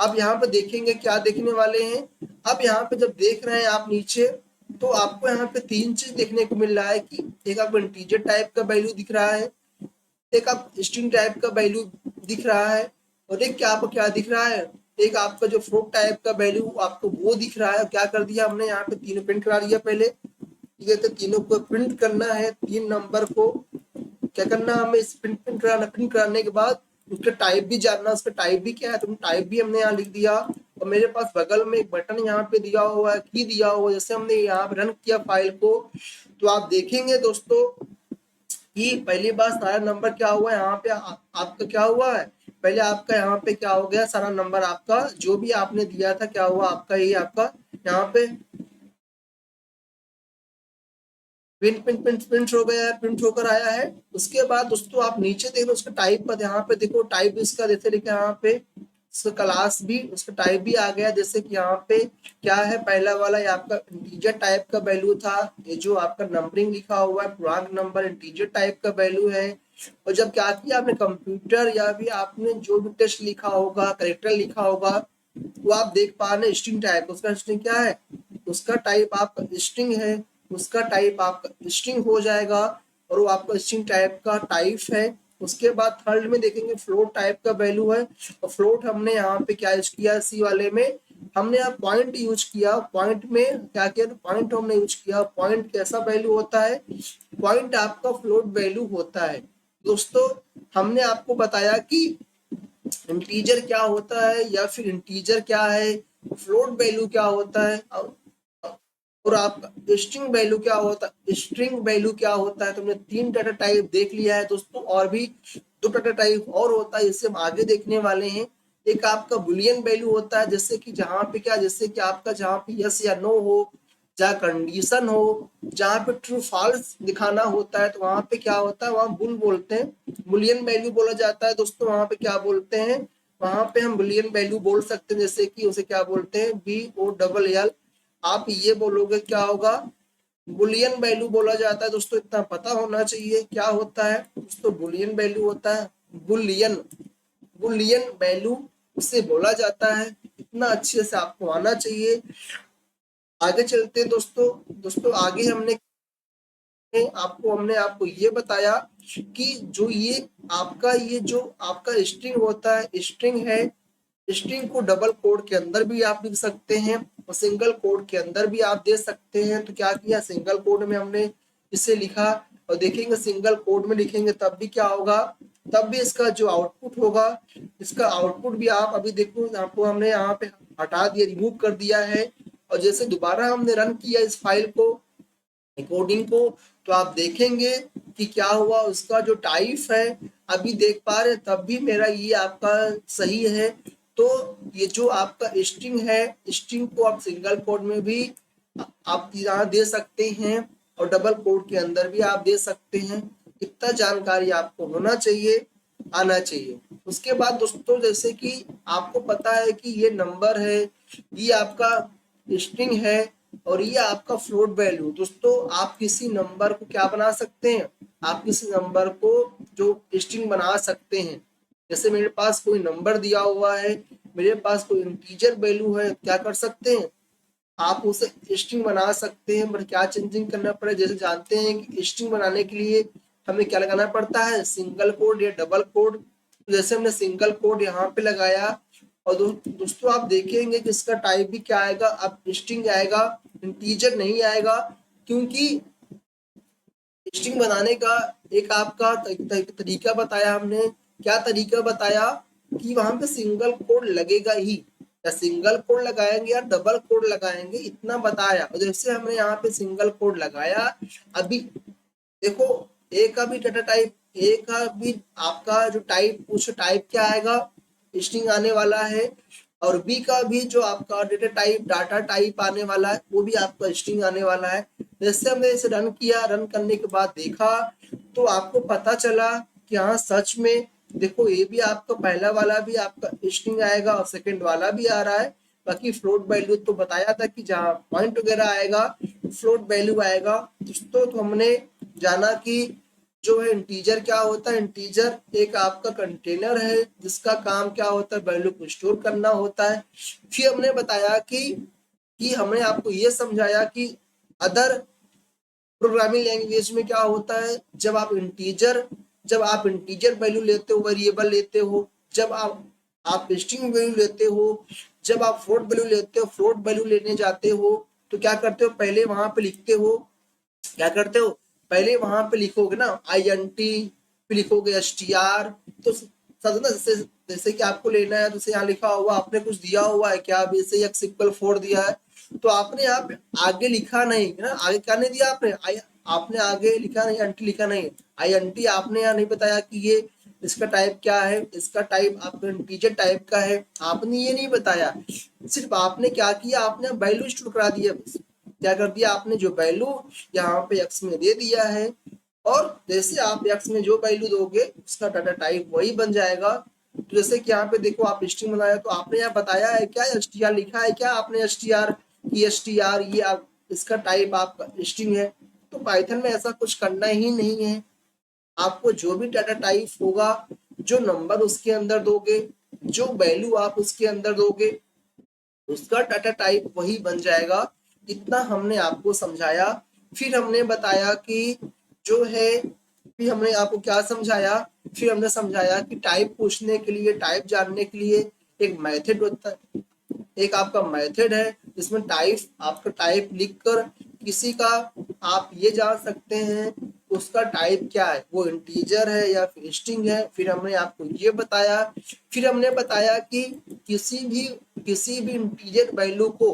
अब यहाँ पे देखेंगे क्या देखने वाले हैं। अब यहाँ पे जब देख रहे हैं आप नीचे, तो आपको यहाँ पे 3 चीज देखने को मिल रहा है कि एक आपको इंटीजर टाइप का वैल्यू दिख रहा है, एक आप स्ट्रिंग टाइप का वैल्यू दिख रहा है, और एक क्या आपको क्या दिख रहा है, एक आपका जो फ्लोट टाइप का वैल्यू आपको वो दिख रहा है। क्या कर दिया हमने, यहाँ पे तीनों प्रिंट करा दिया पहले। ठीक है, तो तीनों को प्रिंट करना है, 3 नंबर को क्या करना, हमें इस प्रिंट कराना, प्रिंट कराने के बाद उसका टाइप भी जानना, उसका टाइप भी क्या है, तो टाइप भी हमने यहाँ लिख दिया। और मेरे पास बगल में एक बटन यहाँ पे दिया हुआ है, की दिया हुआ है। जैसे हमने यहाँ पे रन किया फाइल को, तो आप देखेंगे दोस्तों कि पहली बार सारा नंबर क्या हुआ है, यहाँ पे आपका क्या हुआ है, पहले आपका यहाँ पे क्या हो गया, सारा नंबर आपका जो भी आपने दिया था क्या हुआ, आपका ये आपका यहाँ पे प्रिंट प्रिंट प्रिंट प्रिंट हो गया है, प्रिंट होकर आया है। उसके बाद दोस्तों आप नीचे देख लो उसका टाइप पर, यहाँ पे देखो टाइप इसका जैसे लिखा है यहाँ पे, क्लास भी उसका टाइप भी आ गया। जैसे कि यहाँ पे क्या है, पहला वाला ये आपका इंटीजर टाइप का वैल्यू था, ये जो आपका नंबरिंग लिखा हुआ है पूर्णांक नंबर इंटीजर टाइप का वैल्यू है। और जब क्या किया आपने कंप्यूटर या भी आपने जो भी टेस्ट लिखा होगा, करेक्टर लिखा होगा, वो आप देख पा रहे स्ट्रिंग टाइप, उसका स्ट्रिंग क्या है, उसका टाइप आपका स्ट्रिंग है, उसका टाइप आपका स्ट्रिंग हो जाएगा, और वो आपका स्ट्रिंग टाइप का टाइप है। उसके बाद थर्ड में देखेंगे फ्लोट टाइप का वैल्यू है, और फ्लोट हमने यहाँ पे क्या यूज किया, सी वाले में हमने यहाँ पॉइंट यूज किया। पॉइंट में क्या किया, पॉइंट हमने यूज किया। पॉइंट कैसा वैल्यू होता है, पॉइंट आपका फ्लोट वैल्यू होता है। दोस्तों हमने आपको बताया कि इंटीजर क्या होता है या फिर इंटीजर क्या है, फ्लोट वैल्यू क्या होता है, और आपका स्ट्रिंग वैल्यू क्या होता है, स्ट्रिंग वैल्यू क्या होता है। तुमने 3 डाटा टाइप देख लिया है दोस्तों, और भी 2 डाटा टाइप और होता है, इससे हम आगे देखने वाले हैं। एक आपका बुलियन वैल्यू होता है, जैसे कि जहां पे क्या, जैसे कि आपका जहां पे यस या नो हो, जहाँ कंडीशन हो, जहाँ पे ट्रू फॉल्स दिखाना होता है, तो वहां पे क्या होता है, वहां बुल बोलते हैं, बुलियन वैल्यू बोला जाता है। दोस्तों वहां पे क्या बोलते हैं, वहां पे हम बुलियन वैल्यू बोल सकते हैं, जैसे कि उसे क्या बोलते हैं, BOLL। आप ये बोलोगे क्या होगा, बुलियन वैल्यू बोला जाता है। दोस्तों इतना पता होना चाहिए क्या होता है दोस्तों, बुलियन वैल्यू होता है, बुलियन बुलियन वैल्यू उसे बोला जाता है। इतना अच्छे से आपको आना चाहिए। आगे चलते हैं दोस्तों। दोस्तों आगे हमने आपको हमने आपको ये बताया कि जो ये आपका स्ट्रिंग होता है, स्ट्रिंग है, स्ट्रिंग को डबल कोड के अंदर भी आप लिख सकते हैं और सिंगल कोड के अंदर भी आप दे सकते हैं। तो क्या किया, सिंगल कोड में हमने इसे लिखा और देखेंगे सिंगल कोड में लिखेंगे तब भी क्या होगा, तब भी इसका जो आउटपुट होगा, इसका आउटपुट भी आप अभी देखो, आपको हमने यहाँ पे हटा दिया, रिमूव कर दिया है। और जैसे दोबारा हमने रन किया इस फाइल को, रिकॉर्डिंग को, तो आप देखेंगे कि क्या हुआ, उसका जो टाइप है अभी देख पा रहे, तब भी मेरा ये आपका सही है। तो ये जो आपका स्ट्रिंग है, स्ट्रिंग को आप सिंगल कोड में भी आप यहाँ दे सकते हैं और डबल कोड के अंदर भी आप दे सकते हैं। इतना जानकारी आपको होना चाहिए, आना चाहिए। उसके बाद दोस्तों, जैसे कि आपको पता है कि ये नंबर है, ये आपका स्ट्रिंग है और ये आपका फ्लोट वैल्यू। दोस्तों, आप किसी नंबर को क्या बना सकते हैं, आप किसी नंबर को जो स्ट्रिंग बना सकते हैं। जैसे मेरे पास कोई नंबर दिया हुआ है, मेरे पास कोई इंटीजर वैल्यू है, क्या कर सकते हैं, आप उसे स्ट्रिंग बना सकते हैं। बट क्या चेंजिंग करना पड़े, जैसे जानते हैं कि स्ट्रिंग बनाने के लिए हमें क्या लगाना पड़ता है, सिंगल कोड या डबल कोड। जैसे हमने सिंगल कोड यहाँ पे लगाया और दोस्तों आप देखेंगे कि इसका टाइप भी क्या आएगा, अब स्ट्रिंग आएगा, इंटीजर नहीं आएगा। क्योंकि स्ट्रिंग बनाने का एक आपका तरीका बताया हमने, क्या तरीका बताया कि वहां पे सिंगल कोड लगेगा ही, या सिंगल कोड लगाएंगे या डबल कोड लगाएंगे, इतना बताया। और जैसे हमने यहाँ पे सिंगल कोड लगाया, अभी देखो ए का भी डाटा टाइप, ए का भी आपका जो टाइप, उस टाइप क्या आएगा, स्ट्रिंग आने वाला है। और बी का भी जो आपका डाटा टाइप आने वाला है, वो भी आपका स्ट्रिंग आने वाला है। जैसे हमने इसे रन किया, रन करने के बाद देखा तो आपको पता चला कि हाँ सच में देखो, ये भी आपका पहला वाला भी आपका स्ट्रिंग आएगा और सेकंड वाला भी आ रहा है। बाकी फ्लोट वैल्यू तो बताया था कि जहाँ पॉइंट वगैरह आएगा फ्लोट वैल्यू आएगा। दोस्तों, तो हमने जाना कि जो है इंटीजर क्या होता है। इंटीजर एक आपका कंटेनर है जिसका काम क्या होता है, वैल्यू को स्टोर करना होता है। फिर हमने बताया कि हमने आपको ये समझाया कि अदर प्रोग्रामिंग लैंग्वेज में क्या होता है, जब आप इंटीजर वैल्यू लेते हो, वेरिएबल लेते हो, जब आप स्ट्रिंग वैल्यू लेते हो, जब आप फ्लोट वैल्यू लेते हो, फ्लोट वैल्यू लेने जाते हो तो क्या करते हो, पहले वहां पे लिखते हो, क्या करते हो, पहले वहां पे लिखोगे ना INT, फिर लिखोगे STR। तो समझो ना, जैसे कि आपको लेना है, तो यहाँ लिखा हुआ, आपने कुछ दिया हुआ है क्या, अभी से x = 4 दिया है, तो आपने यहाँ पे आगे लिखा नहीं है ना, आगे क्या नहीं दिया आपने, आपने आगे लिखा नहीं, INT लिखा नहीं, INT आपने यहाँ नहीं बताया कि ये इसका टाइप क्या है, इसका टाइप आपका इंटीजर टाइप का है, आपने ये नहीं बताया। सिर्फ आपने क्या किया, आपने वैल्यू स्टोर करा दिया, क्या कर दिया आपने, जो वैल्यू यहाँ पे x में दे दिया है, और जैसे आप x में जो वैल्यू दोगे उसका डाटा टाइप वही बन जाएगा। तो जैसे कि यहाँ पे देखो, आप स्ट्रिंग बनाया तो आपने यहाँ बताया है क्या, STR लिखा है क्या आपने, STR की STR ये आप इसका टाइप आपका स्ट्रिंग है। तो पाइथन में ऐसा कुछ करना ही नहीं है। आपको जो भी डाटा टाइप होगा, जो नंबर उसके अंदर दोगे, जो वैल्यू आप उसके अंदर दोगे, उसका डाटा टाइप वही बन जाएगा। इतना हमने आपको समझाया। फिर हमने बताया कि जो है, फिर हमने आपको क्या समझाया, फिर हमने समझाया कि टाइप पूछने के लिए, टाइप जानने के लिए एक मेथड होता है, एक आपका मेथड है जिसमें टाइप, आपका टाइप लिखकर किसी का आप ये जान सकते हैं उसका टाइप क्या है, वो इंटीजर है या फिर स्ट्रिंग है। फिर हमने आपको ये बताया। फिर हमने बताया कि किसी भी इंटीजर वैल्यू को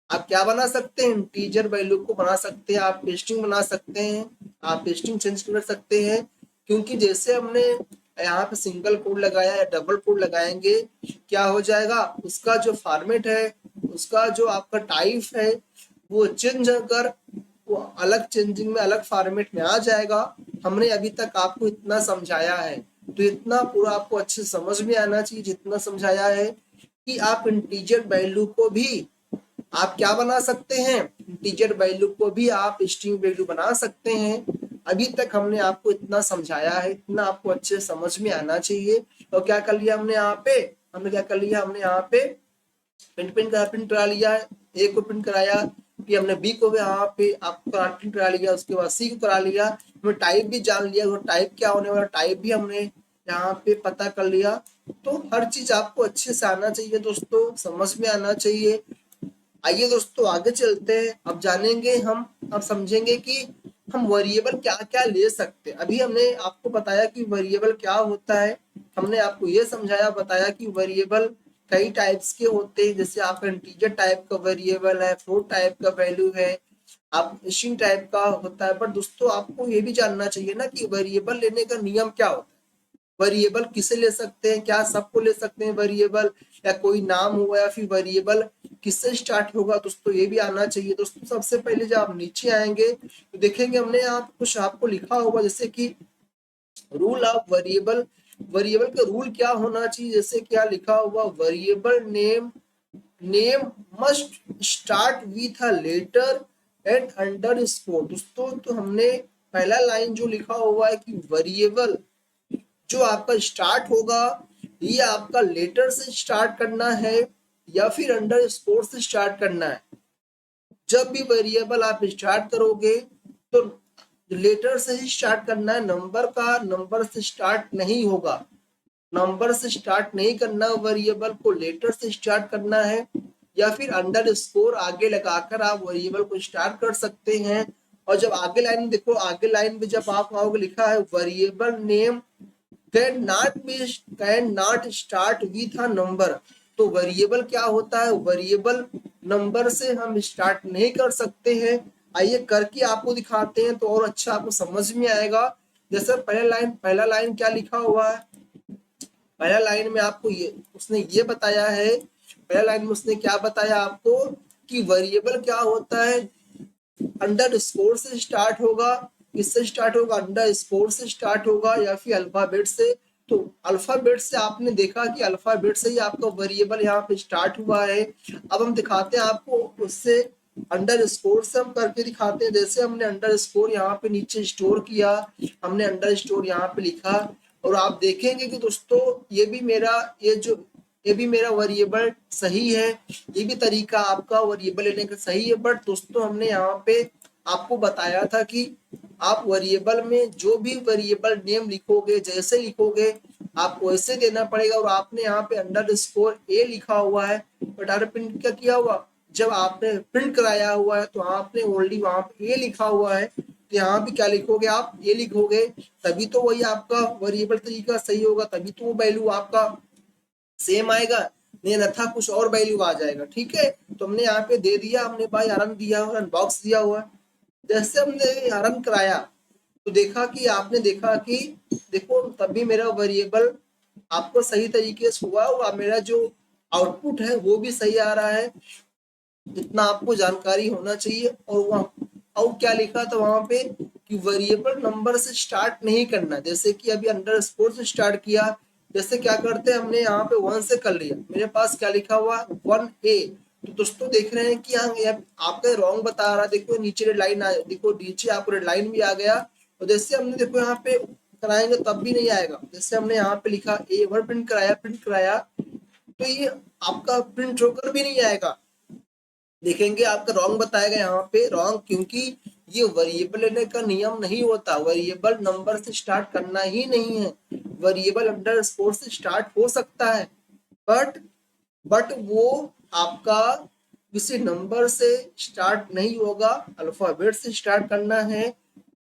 आप क्या बना सकते हैं, इंटीजर वैल्यू को बना सकते हैं, आप स्ट्रिंग बना सकते हैं, आप स्ट्रिंग चेंज कर सकते हैं। क्योंकि जैसे हमने यहाँ पे सिंगल कोड लगाया या डबल कोड लगाएंगे, क्या हो जाएगा, उसका जो फॉर्मेट है, उसका जो आपका टाइप है, वो चेंज कर, वो अलग चेंजिंग में, अलग फॉर्मेट में आ जाएगा। हमने अभी तक आपको इतना समझाया है, तो इतना पूरा आपको अच्छे समझ में आना चाहिए, जितना समझाया है कि आप इंटीजर वैल्यू को भी आप क्या बना सकते हैं, इंटीजर वैल्यू को भी आप स्ट्रिंग वैल्यू बना सकते हैं। अभी तक हमने आपको इतना समझाया है, इतना आपको अच्छे समझ में आना चाहिए। और क्या कर लिया हमने यहाँ पे, हमने क्या कर लिया, हमने यहाँ पे प्रिंट करा लिया है, ए को प्रिंट कराया, कि हमने बी को भी यहाँ पे आपको करा लिया, उसके बाद सी को करा लिया, हमने टाइप भी जान लिया, तो टाइप क्या होने वाला टाइप भी हमने यहाँ पे पता कर लिया। तो हर चीज आपको अच्छे से आना चाहिए दोस्तों, समझ में आना चाहिए। आइए दोस्तों आगे चलते हैं, अब जानेंगे हम, अब समझेंगे कि हम वेरिएबल क्या क्या ले सकते हैं। अभी हमने आपको बताया कि वेरिएबल क्या होता है, हमने आपको ये समझाया बताया कि वेरिएबल कई टाइप्स के होते हैं, जैसे आपका इंटीजर टाइप का वेरिएबल है, फ्लोट टाइप का वैल्यू है, आप स्ट्रिंग टाइप का होता है। पर दोस्तों आपको ये भी जानना चाहिए ना कि वेरिएबल लेने का नियम क्या होता है। वेरिएबल किसे ले सकते हैं, क्या सबको ले सकते हैं वेरिएबल, या कोई नाम हुआ, या फिर वेरिएबल किससे स्टार्ट होगा, दोस्तों ये भी आना चाहिए। दोस्तों सबसे पहले जब आप नीचे आएंगे तो देखेंगे हमने यहाँ पे कुछ आपको लिखा होगा, जैसे कि रूल ऑफ वेरिएबल, वेरिएबल का रूल क्या होना चाहिए, जैसे क्या लिखा हुआ, variable name name must start with a letter and underscore. दोस्तों तो हमने पहला लाइन जो लिखा हुआ है कि वेरिएबल जो आपका स्टार्ट होगा ये आपका लेटर से स्टार्ट करना है या फिर अंडरस्कोर से स्टार्ट करना है। जब भी वेरिएबल आप स्टार्ट करोगे तो लेटर से ही स्टार्ट करना है, नंबर का नंबर से स्टार्ट नहीं होगा, नंबर से स्टार्ट नहीं करना, वेरिएबल को लेटर से स्टार्ट करना है, या फिर अंडरस्कोर आगे लगाकर आप वेरिएबल को स्टार्ट कर सकते हैं। और जब आगे लाइन देखो, आगे लाइन में जब आप आओगे लिखा है variable name can not start with a number. तो वेरिएबल क्या होता है, वेरिएबल नंबर से हम स्टार्ट नहीं कर सकते हैं। आइए करके आपको दिखाते हैं तो और अच्छा आपको समझ में आएगा। जैसे पहला लाइन क्या लिखा हुआ है, पहला लाइन में आपको ये उसने ये बताया है, पहला लाइन में उसने क्या बताया आपको कि वेरिएबल क्या होता है, अंडर स्कोर से स्टार्ट होगा, किससे स्टार्ट होगा, अंडर स्कोर से स्टार्ट होगा या फिर अल्फाबेट से। तो अल्फाबेट से आपने देखा कि अल्फाबेट से ही आपका वेरिएबल यहाँ पे स्टार्ट हुआ है। अब हम दिखाते हैं आपको उससे अंडर स्कोर से हम करके दिखाते हैं। जैसे हमने अंडर स्कोर यहाँ पे नीचे स्टोर किया, हमने अंडर स्टोर यहाँ पे लिखा, और आप देखेंगे कि दोस्तों ये भी मेरा वेरिएबल सही है, ये भी तरीका आपका वेरिएबल लेने का सही है। बट दोस्तों हमने यहाँ पे आपको बताया था कि आप वेरिएबल में जो भी वेरिएबल नेम लिखोगे, जैसे लिखोगे आपको वैसे देना पड़ेगा। और आपने यहाँ पे अंडरस्कोर ए लिखा हुआ है, बट आपने प्रिंट क्या किया हुआ, जब आपने प्रिंट कराया हुआ है तो आपने ओनली वहां पे ए लिखा हुआ है, तो यहाँ भी क्या लिखोगे, आप ए लिखोगे, तभी तो वही आपका वेरिएबल तरीका सही होगा, तभी तो वो वैल्यू आपका सेम आएगा, नहीं अन्यथा कुछ और वैल्यू आ जाएगा। ठीक है, तो हमने यहाँ पे दे दिया, हमने भाई रन दिया, रन बॉक्स दिया हुआ है। जैसे हमने रन कराया तो देखा कि आपने देखा कि देखो तभी मेरा वेरिएबल आपको सही तरीके से हुआ, और मेरा जो आउटपुट है वो भी सही आ रहा है। इतना आपको जानकारी होना चाहिए। और वहाँ और क्या लिखा था वहां पे कि वेरिएबल नंबर से स्टार्ट नहीं करना, जैसे कि अभी अंडरस्कोर से स्टार्ट किया, जैसे क्या करते हैं हमने यहाँ पे 1 से कर लिया, मेरे पास क्या लिखा हुआ 1A। तो दोस्तों देख रहे हैं कि यहाँ आपका रॉन्ग बता रहा है, देखो नीचे रेड लाइन आ, देखो नीचे आपको रेड लाइन भी आ गया। और जैसे हमने देखो यहाँ पे कराएंगे तब भी नहीं आएगा, जैसे हमने यहाँ पे लिखा A1 प्रिंट कराया तो ये आपका प्रिंट होकर भी नहीं आएगा, देखेंगे आपका रॉन्ग बताएगा यहाँ पे रॉन्ग, क्योंकि ये वेरिएबल लेने का नियम नहीं होता, वेरिएबल नंबर से स्टार्ट करना ही नहीं है, वेरिएबल अंडरस्कोर से स्टार्ट हो सकता है, बट वो आपका किसी नंबर से स्टार्ट नहीं होगा, अल्फाबेट से स्टार्ट करना है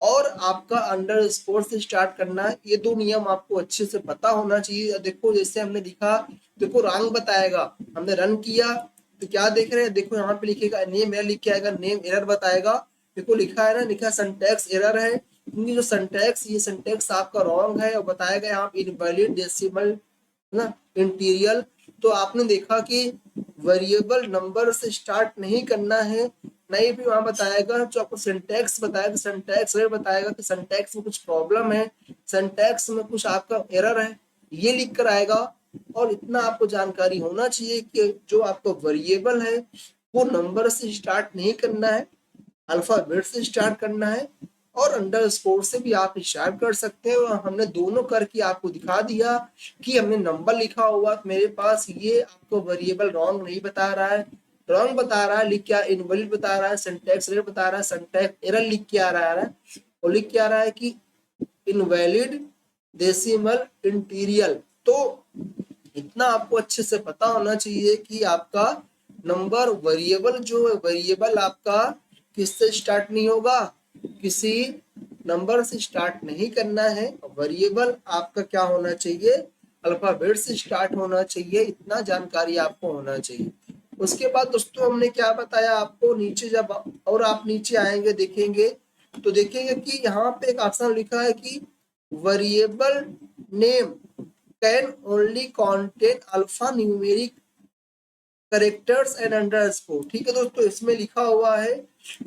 और आपका अंडरस्कोर से स्टार्ट करना है। ये दो नियम आपको अच्छे से पता होना चाहिए। देखो जैसे हमने लिखा, देखो रॉन्ग बताएगा, हमने रन किया तो क्या देख रहे हैं, देखो यहाँ पे लिखेगा नेम एरर, लिख के आएगा नेम एरर बताएगा। देखो लिखा है ना, लिखा सिंटैक्स एरर है, क्योंकि जो सिंटैक्स ये सिंटैक्स आपका रॉन्ग है और बताएगा यहाँ पे इनवैलिड डेसिमल ना इंटीरियल। तो आपने देखा कि वेरिएबल नंबर से स्टार्ट नहीं करना है, नहीं भी वहां बताएगा जो आपको सिंटैक्स बताएगा, सिंटैक्स एरर बताएगा कि सिंटैक्स में कुछ प्रॉब्लम है, सिंटैक्स में कुछ आपका एरर है, ये लिख कर आएगा। और इतना आपको जानकारी होना चाहिए कि जो आपका वेरिएबल है वो नंबर से स्टार्ट नहीं करना है, अल्फाबेट से स्टार्ट करना है, और अंडरस्कोर से भी आप स्टार्ट कर सकते हैं। और हमने दोनों करके आपको दिखा दिया कि हमने नंबर लिखा हुआ मेरे पास, ये आपको वेरिएबल रॉन्ग नहीं बता रहा है, रॉन्ग बता रहा है, लिख क्या इनवैलिड बता रहा है, सिंटैक्स एरर बता रहा है, सिंटैक्स एरर लिख के आ रहा है, और लिख के आ रहा है कि इनवैलिड डेसिमल इंटीरियल। तो इतना आपको अच्छे से पता होना चाहिए कि आपका नंबर वेरिएबल जो है, वेरिएबल आपका किससे स्टार्ट नहीं होगा, किसी नंबर से स्टार्ट नहीं करना है। वेरिएबल आपका क्या होना चाहिए, अल्फाबेट से स्टार्ट होना चाहिए। इतना जानकारी आपको होना चाहिए। उसके बाद दोस्तों हमने क्या बताया आपको, नीचे जब और आप नीचे आएंगे देखेंगे तो देखेंगे कि यहाँ पे एक ऑप्शन लिखा है कि variable name can only contain alpha numeric characters and underscore. ठीक है दोस्तों, इसमें लिखा हुआ है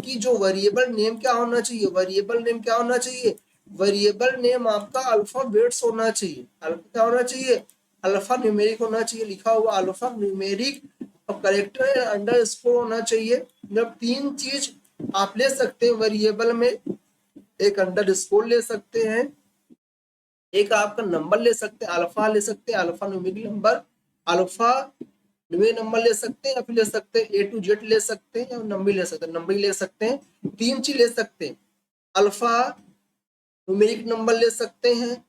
कि जो वेरिएबल नेम क्या होना चाहिए, वेरिएबल नेम क्या होना चाहिए, वेरिएबल नेम आपका अल्फाबेट्स होना चाहिए। क्या होना चाहिए, अल्फा न्यूमेरिक होना चाहिए, लिखा हुआ अल्फा न्यूमेरिक और करेक्टर अंडरस्कोर होना चाहिए। जब तीन चीज आप ले सकते हैं वेरिएबल में, एक अंडरस्कोर ले सकते हैं, एक आपका नंबर ले सकते हैं, अल्फा ले सकते हैं, alpha numeric number, alpha numeric number ले सकते हैं, या फिर ले सकते हैं ए टू जेड ले सकते हैं, या नंबर ले सकते हैं, नंबर ले सकते हैं, तीन चीज ले सकते हैं। अल्फा न्यूमेरिक नंबर ले सकते हैं,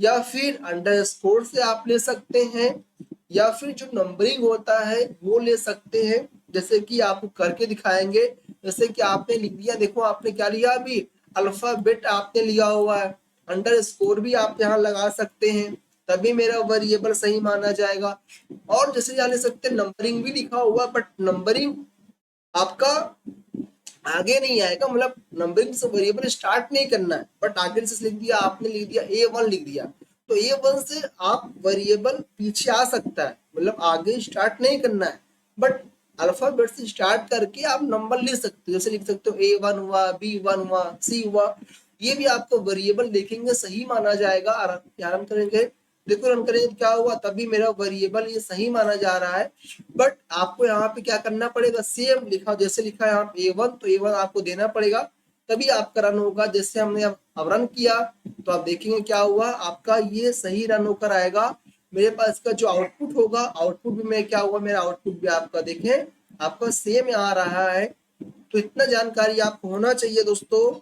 या फिर अंडरस्कोर से आप ले सकते हैं, या फिर जो नंबरिंग होता है वो ले सकते हैं। जैसे कि आपको करके दिखाएंगे, जैसे कि आपने लिख दिया, देखो आपने क्या लिया, अभी अल्फाबेट आपने लिया हुआ है, अंडरस्कोर भी आप यहाँ लगा सकते हैं, तभी मेरा वेरिएबल सही माना जाएगा। और जैसे यहाँ ले सकते हैं नंबरिंग भी लिखा हुआ, बट नंबरिंग आपका आगे नहीं आएगा, मतलब नंबरिंग से वेरिएबल स्टार्ट नहीं करना है, बट आगे से लिख दिया आपने, लिख दिया A1 लिख दिया, तो A1 से आप वेरिएबल पीछे आ सकता है, मतलब आगे स्टार्ट नहीं करना है, बट अल्फाबेट से स्टार्ट करके आप नंबर लिख सकते हो। जैसे लिख सकते हो A1 हुआ, B1 हुआ, C हुआ, ये भी आपको वेरिएबल देखेंगे सही माना जाएगा। आराम करेंगे, देखो रन करेंगे क्या हुआ, तभी मेरा वेरिएबल ये सही माना जा रहा है। बट आपको यहाँ पे क्या करना पड़ेगा, सेम लिखा, जैसे लिखा है यहाँ पे A1, तो A1 आपको देना पड़ेगा, तभी आपका रन होगा। जैसे हमने अब रन किया तो आप देखेंगे क्या हुआ, आपका ये सही रन होकर आएगा। मेरे पास का जो आउटपुट होगा, आउटपुट भी मैं क्या हुआ, मेरा आउटपुट भी आपका देखें आपका सेम आ रहा है। तो इतना जानकारी आपको होना चाहिए दोस्तों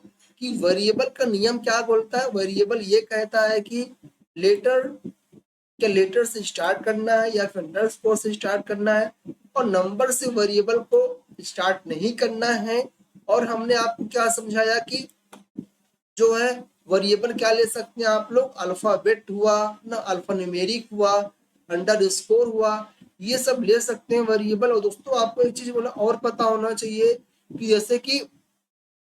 कि वेरिएबल का नियम क्या बोलता है। वेरिएबल ये कहता है कि लेटर क्या लेटर से स्टार्ट करना है, या फिर अंडरस्कोर से स्टार्ट करना है, और नंबर से वेरिएबल को स्टार्ट नहीं करना है। और हमने आपको क्या समझाया कि जो है वेरिएबल क्या ले सकते हैं आप लोग, अल्फाबेट हुआ ना, अल्फा न्यूमेरिक हुआ, अंडरस्कोर हुआ, ये सब ले सकते हैं वेरिएबल। और दोस्तों आपको एक चीज बोला और पता होना चाहिए कि जैसे कि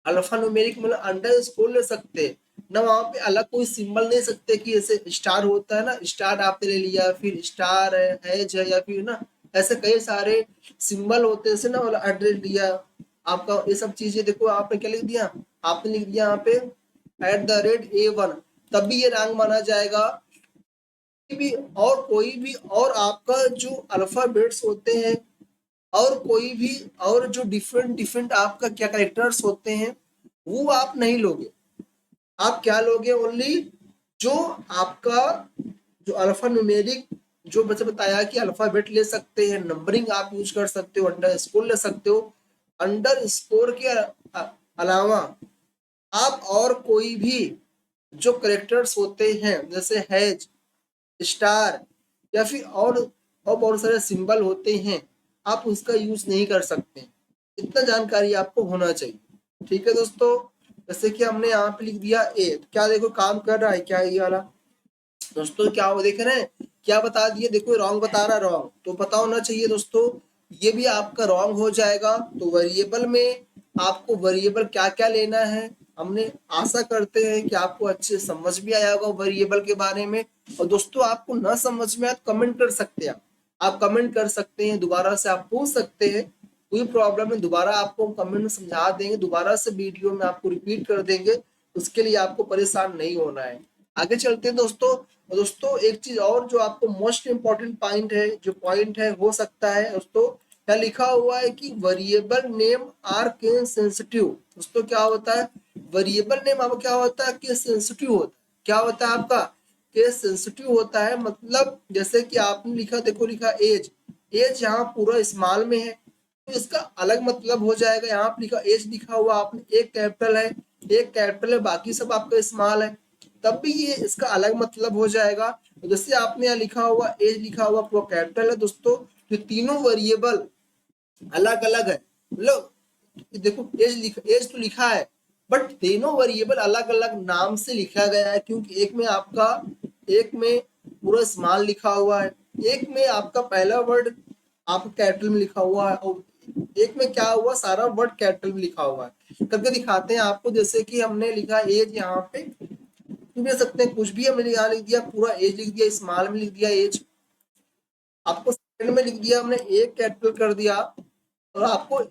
अल्फा न्यूमेरिक मतलब अंडरस्कोर ले सकते हैं ना, वहां पे अलग कोई सिंबल नहीं सकते कि जैसे स्टार होता है ना, स्टार आपने ले लिया, फिर स्टार है, एज है, या फिर ना ऐसे कई सारे सिंबल होते हैं, जैसे ना वाला एड्रेस दिया आपका, ये सब चीजें देखो आपने क्या लिख दिया, आपने लिख दिया यहाँ पे @A1, तब भी ये रैंक माना जाएगा। भी और कोई भी और आपका जो अल्फाबेट्स होते हैं, और कोई भी और जो डिफरेंट डिफरेंट आपका क्या कैरेक्टर्स होते हैं, वो आप नहीं लोगे। आप क्या लोगे, ओनली जो आपका जो अल्फा न्यूमेरिक, जो मैंने बताया कि अल्फाबेट ले सकते हैं, नंबरिंग आप यूज कर सकते हो, अंडर स्कोर ले सकते हो। अंडर स्कोर के अलावा आप और कोई भी जो करेक्टर्स होते हैं, जैसे हैज, स्टार, या फिर और बहुत सारे सिंबल होते हैं, आप उसका यूज नहीं कर सकते। इतना जानकारी आपको होना चाहिए। ठीक है दोस्तों, जैसे कि हमने यहाँ पे लिख दिया ए, तो क्या देखो काम कर रहा है क्या ये वाला, दोस्तों क्या वो देख रहे हैं, क्या बता दिए, देखो रॉन्ग बता रहा, रॉन्ग तो पता होना चाहिए दोस्तों, ये भी आपका रॉन्ग हो जाएगा। तो वेरिएबल में आपको वेरिएबल क्या क्या लेना है, हमने आशा करते हैं कि आपको अच्छे समझ भी आया होगा वेरिएबल के बारे में। और दोस्तों आपको ना समझ में आए तो कमेंट कर सकते हैं, आप कमेंट कर सकते हैं, दोबारा से आप पूछ सकते हैं, कोई प्रॉब्लम है, दोबारा आपको कमेंट में समझा देंगे, दोबारा से वीडियो में आपको रिपीट कर देंगे, उसके लिए आपको परेशान नहीं होना है। आगे चलते हैं दोस्तों। दोस्तों एक चीज और जो आपको मोस्ट इम्पोर्टेंट पॉइंट है, जो पॉइंट है हो सकता है दोस्तों, क्या लिखा हुआ है कि variable name are case sensitive. दोस्तों क्या होता है, वेरिएबल नेम आपका क्या होता है, केस सेंसिटिव होता है। क्या होता है आपका, केस सेंसिटिव होता है, मतलब जैसे कि आपने लिखा, देखो लिखा एज, एज यहाँ पूरा स्मॉल में है, तो इसका अलग मतलब हो जाएगा। यहाँ पे लिखा एज लिखा हुआ आपने, एक कैपिटल है, एक कैपिटल है, बाकी सब आपका स्मॉल है, तब भी ये इसका अलग मतलब हो जाएगा। तो जैसे आपने यहाँ लिखा हुआ एज लिखा हुआ पूरा कैपिटल है दोस्तों, तो तीनों वेरिएबल अलग अलग है। मतलब देखो एज तो लिखा है, बट तीनों वेरिएबल अलग अलग नाम से लिखा गया है, क्योंकि एक में पूरा स्मॉल लिखा हुआ है, एक में आपका पहला वर्ड आपका कैपिटल में लिखा हुआ है, और एक में क्या हुआ सारा वर्ड कैपिटल में लिखा हुआ है। करके दिखाते हैं आपको। जैसे कि हमने लिखा एज, यहाँ पे दे सकते हैं कुछ भी, हमने यहाँ लिख दिया पूरा एज लिख दिया, स्मॉल में लिख दिया एज, आपको सेकंड में लिख दिया हमने एक कैपिटल कर दिया, और आपको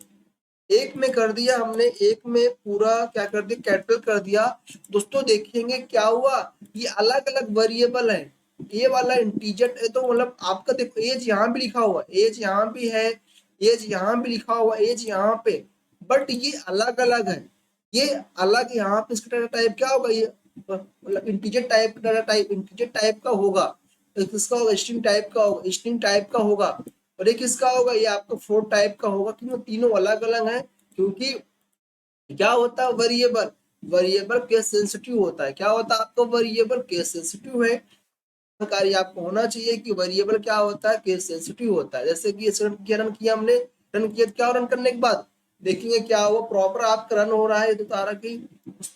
एक में कर दिया हमने, एक में पूरा क्या कर दिया कैपिटल कर दिया। दोस्तों देखेंगे क्या हुआ, ये अलग अलग वेरिएबल है, ये वाला इंटीजर है, तो मतलब आपका देखो एज यहाँ भी लिखा हुआ, एज यहाँ भी है, एज यहाँ भी लिखा हुआ, एज यहाँ पे, बट ये अलग अलग है, ये अलग। यहाँ पे इसका डाटा टाइप क्या होगा, ये मतलब इंटीजर टाइप का होगा, तो किसका होगा स्ट्रिंग टाइप का होगा, स्ट्रिंग टाइप का होगा। और ये किसका होगा, ये आपका फ्लोट टाइप का होगा, क्योंकि तीनों अलग अलग हैं। क्योंकि क्या होता है वेरिएबल, वेरिएबल केस सेंसिटिव होता है। क्या होता है आपका वेरिएबल केस सेंसिटिव है, जानकारी आपको होना चाहिए कि वेरिएबल क्या होता है, केस सेंसिटिव होता है। जैसे कि इस रन किया हमने, रन किया क्या, रन करने के बाद देखेंगे क्या हुआ, प्रॉपर आपका रन हो रहा है तारा की।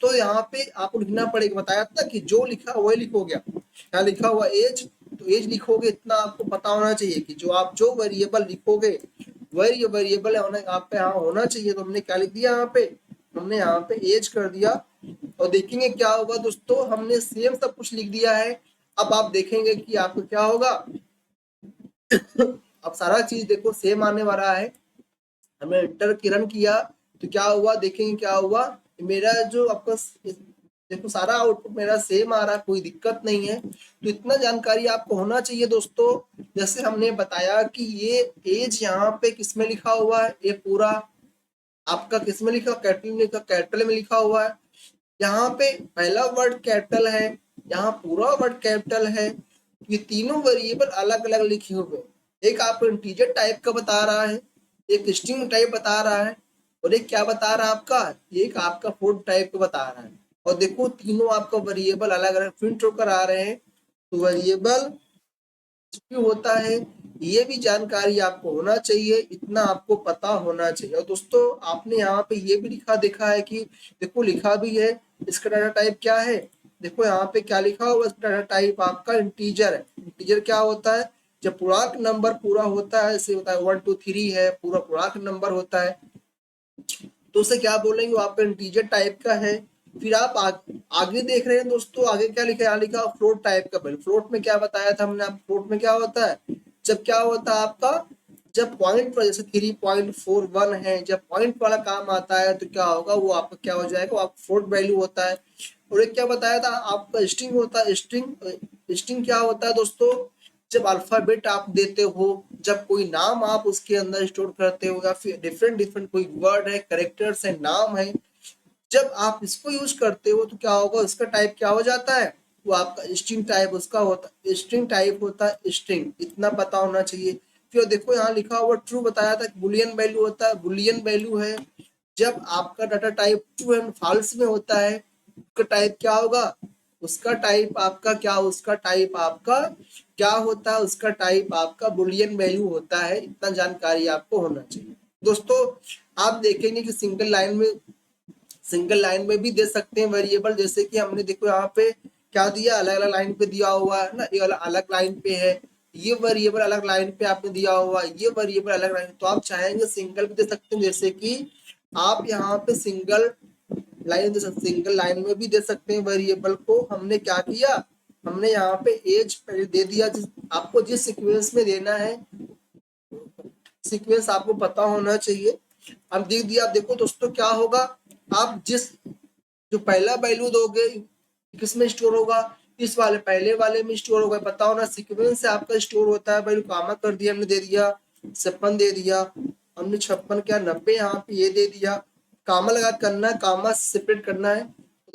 तो यहाँ पे आपको लिखना पड़ेगा, बताया था कि जो लिखा वही लिखोगे। क्या लिखा हुआ एज, तो एज लिखोगे, इतना आपको पता होना चाहिए कि जो वेरिएबल लिखोगे वही वेरिएबल आप पे यहाँ होना चाहिए। तो हमने क्या लिख दिया यहाँ पे, हमने यहाँ पे एज कर दिया। और देखेंगे क्या होगा दोस्तों, हमने सेम सब कुछ लिख दिया है। अब आप देखेंगे कि आपको क्या होगा, अब सारा चीज देखो सेम आने वाला है। हमने इंटर किरण किया तो क्या हुआ, देखेंगे क्या हुआ, मेरा जो आपका देखो सारा आउटपुट मेरा सेम आ रहा है, कोई दिक्कत नहीं है। तो इतना जानकारी आपको होना चाहिए दोस्तों। जैसे हमने बताया कि ये एज यहाँ पे किसमें लिखा हुआ है, ये पूरा आपका किसमें लिखा, कैपिटल में लिखा, कैपिटल में लिखा हुआ है। यहाँ पे पहला वर्ड कैपिटल है, यहाँ पूरा वर्ड कैपिटल है। ये तीनों वेरिएबल अलग अलग लिखे हुए, एक आपको इंटीजर टाइप का बता रहा है, एक स्ट्रिंग टाइप बता रहा है, और एक क्या बता रहा है आपका, एक आपका फ्लोट टाइप का बता रहा है। और देखो तीनों आपका वेरिएबल अलग अलग प्रिंट होकर आ रहे हैं। तो वेरिएबल क्यों होता है, ये भी जानकारी आपको होना चाहिए, इतना आपको पता होना चाहिए। और दोस्तों आपने यहाँ पे ये भी लिखा देखा है कि देखो लिखा भी है, इसका डाटा टाइप क्या है, देखो यहाँ पे क्या लिखा हुआ, इसका डाटा टाइप आपका इंटीजर है। इंटीजर क्या होता है, जब पूर्णांक नंबर पूरा होता है, जैसे होता है 1 2 3 है, पूरा पूर्णांक नंबर होता है, तो उसे क्या बोलेंगे, वो आपका इंटीजर टाइप का है। फिर आप आगे देख रहे हैं दोस्तों, आगे क्या लिखा है, यहाँ लिखा फ्लोट टाइप का। पहले फ्लोट में क्या बताया था हमने, आप फ्लोट में क्या होता है, जब क्या होता है आपका, जब पॉइंट पर जैसे 3.41 है, जब पॉइंट वाला काम आता है तो क्या होगा, वो आपका क्या हो जाएगा, वो आपका फ्लोट वैल्यू होता है। और एक क्या बताया था आपका स्ट्रिंग होता है, स्ट्रिंग क्या होता है दोस्तों, जब अल्फाबेट आप देते हो, जब कोई नाम आप उसके अंदर स्टोर करते हो, या फिर डिफरेंट डिफरेंट कोई वर्ड है, करेक्टर्स है, नाम है, जब आप इसको यूज करते हो तो क्या होगा, इसका टाइप क्या हो जाता है, वो आपका स्ट्रिंग टाइप उसका होता है, स्ट्रिंग टाइप होता है स्ट्रिंग, इतना पता होना चाहिए। फिर देखो यहाँ लिखा हुआ ट्रू बताया था, बुलियन वैल्यू होता है, बुलियन वैल्यू है जब आपका data type true and false में होता है, उसका टाइप क्या होगा, उसका टाइप आपका क्या, उसका टाइप आपका क्या होता है, उसका टाइप आपका बुलियन वैल्यू होता है। इतना जानकारी आपको होना चाहिए दोस्तों। आप देखेंगे कि सिंगल लाइन में भी दे सकते हैं वेरिएबल, जैसे कि हमने देखो यहाँ पे क्या दिया, अलग अलग लाइन पे दिया हुआ है ना, ये अलग अलग लाइन पे है, ये वेरिएबल अलग लाइन पे आपने दिया हुआ है, ये वेरिएबल अलग लाइन, तो आप चाहेंगे सिंगल भी दे सकते हैं। जैसे कि आप यहाँ पे सिंगल लाइन में भी दे सकते हैं वेरिएबल को। हमने क्या किया, हमने यहाँ पे एज दे दिया, आपको जिस सीक्वेंस में देना है सीक्वेंस आपको पता होना चाहिए। अब दे दिया, आप देखो दोस्तों क्या होगा, आप जो पहला वैल्यू दोगे किसमें स्टोर होगा, इस वाले पहले वाले में स्टोर होगा, पता होना सीक्वेंस से आपका स्टोर होता है। वैल्यू कामा कर दिया हमने, दे दिया 56 दे दिया हमने, 56 क्या 90 यहाँ पे ये दे दिया, कामा लगा करना है, कामा सेपरेट करना है।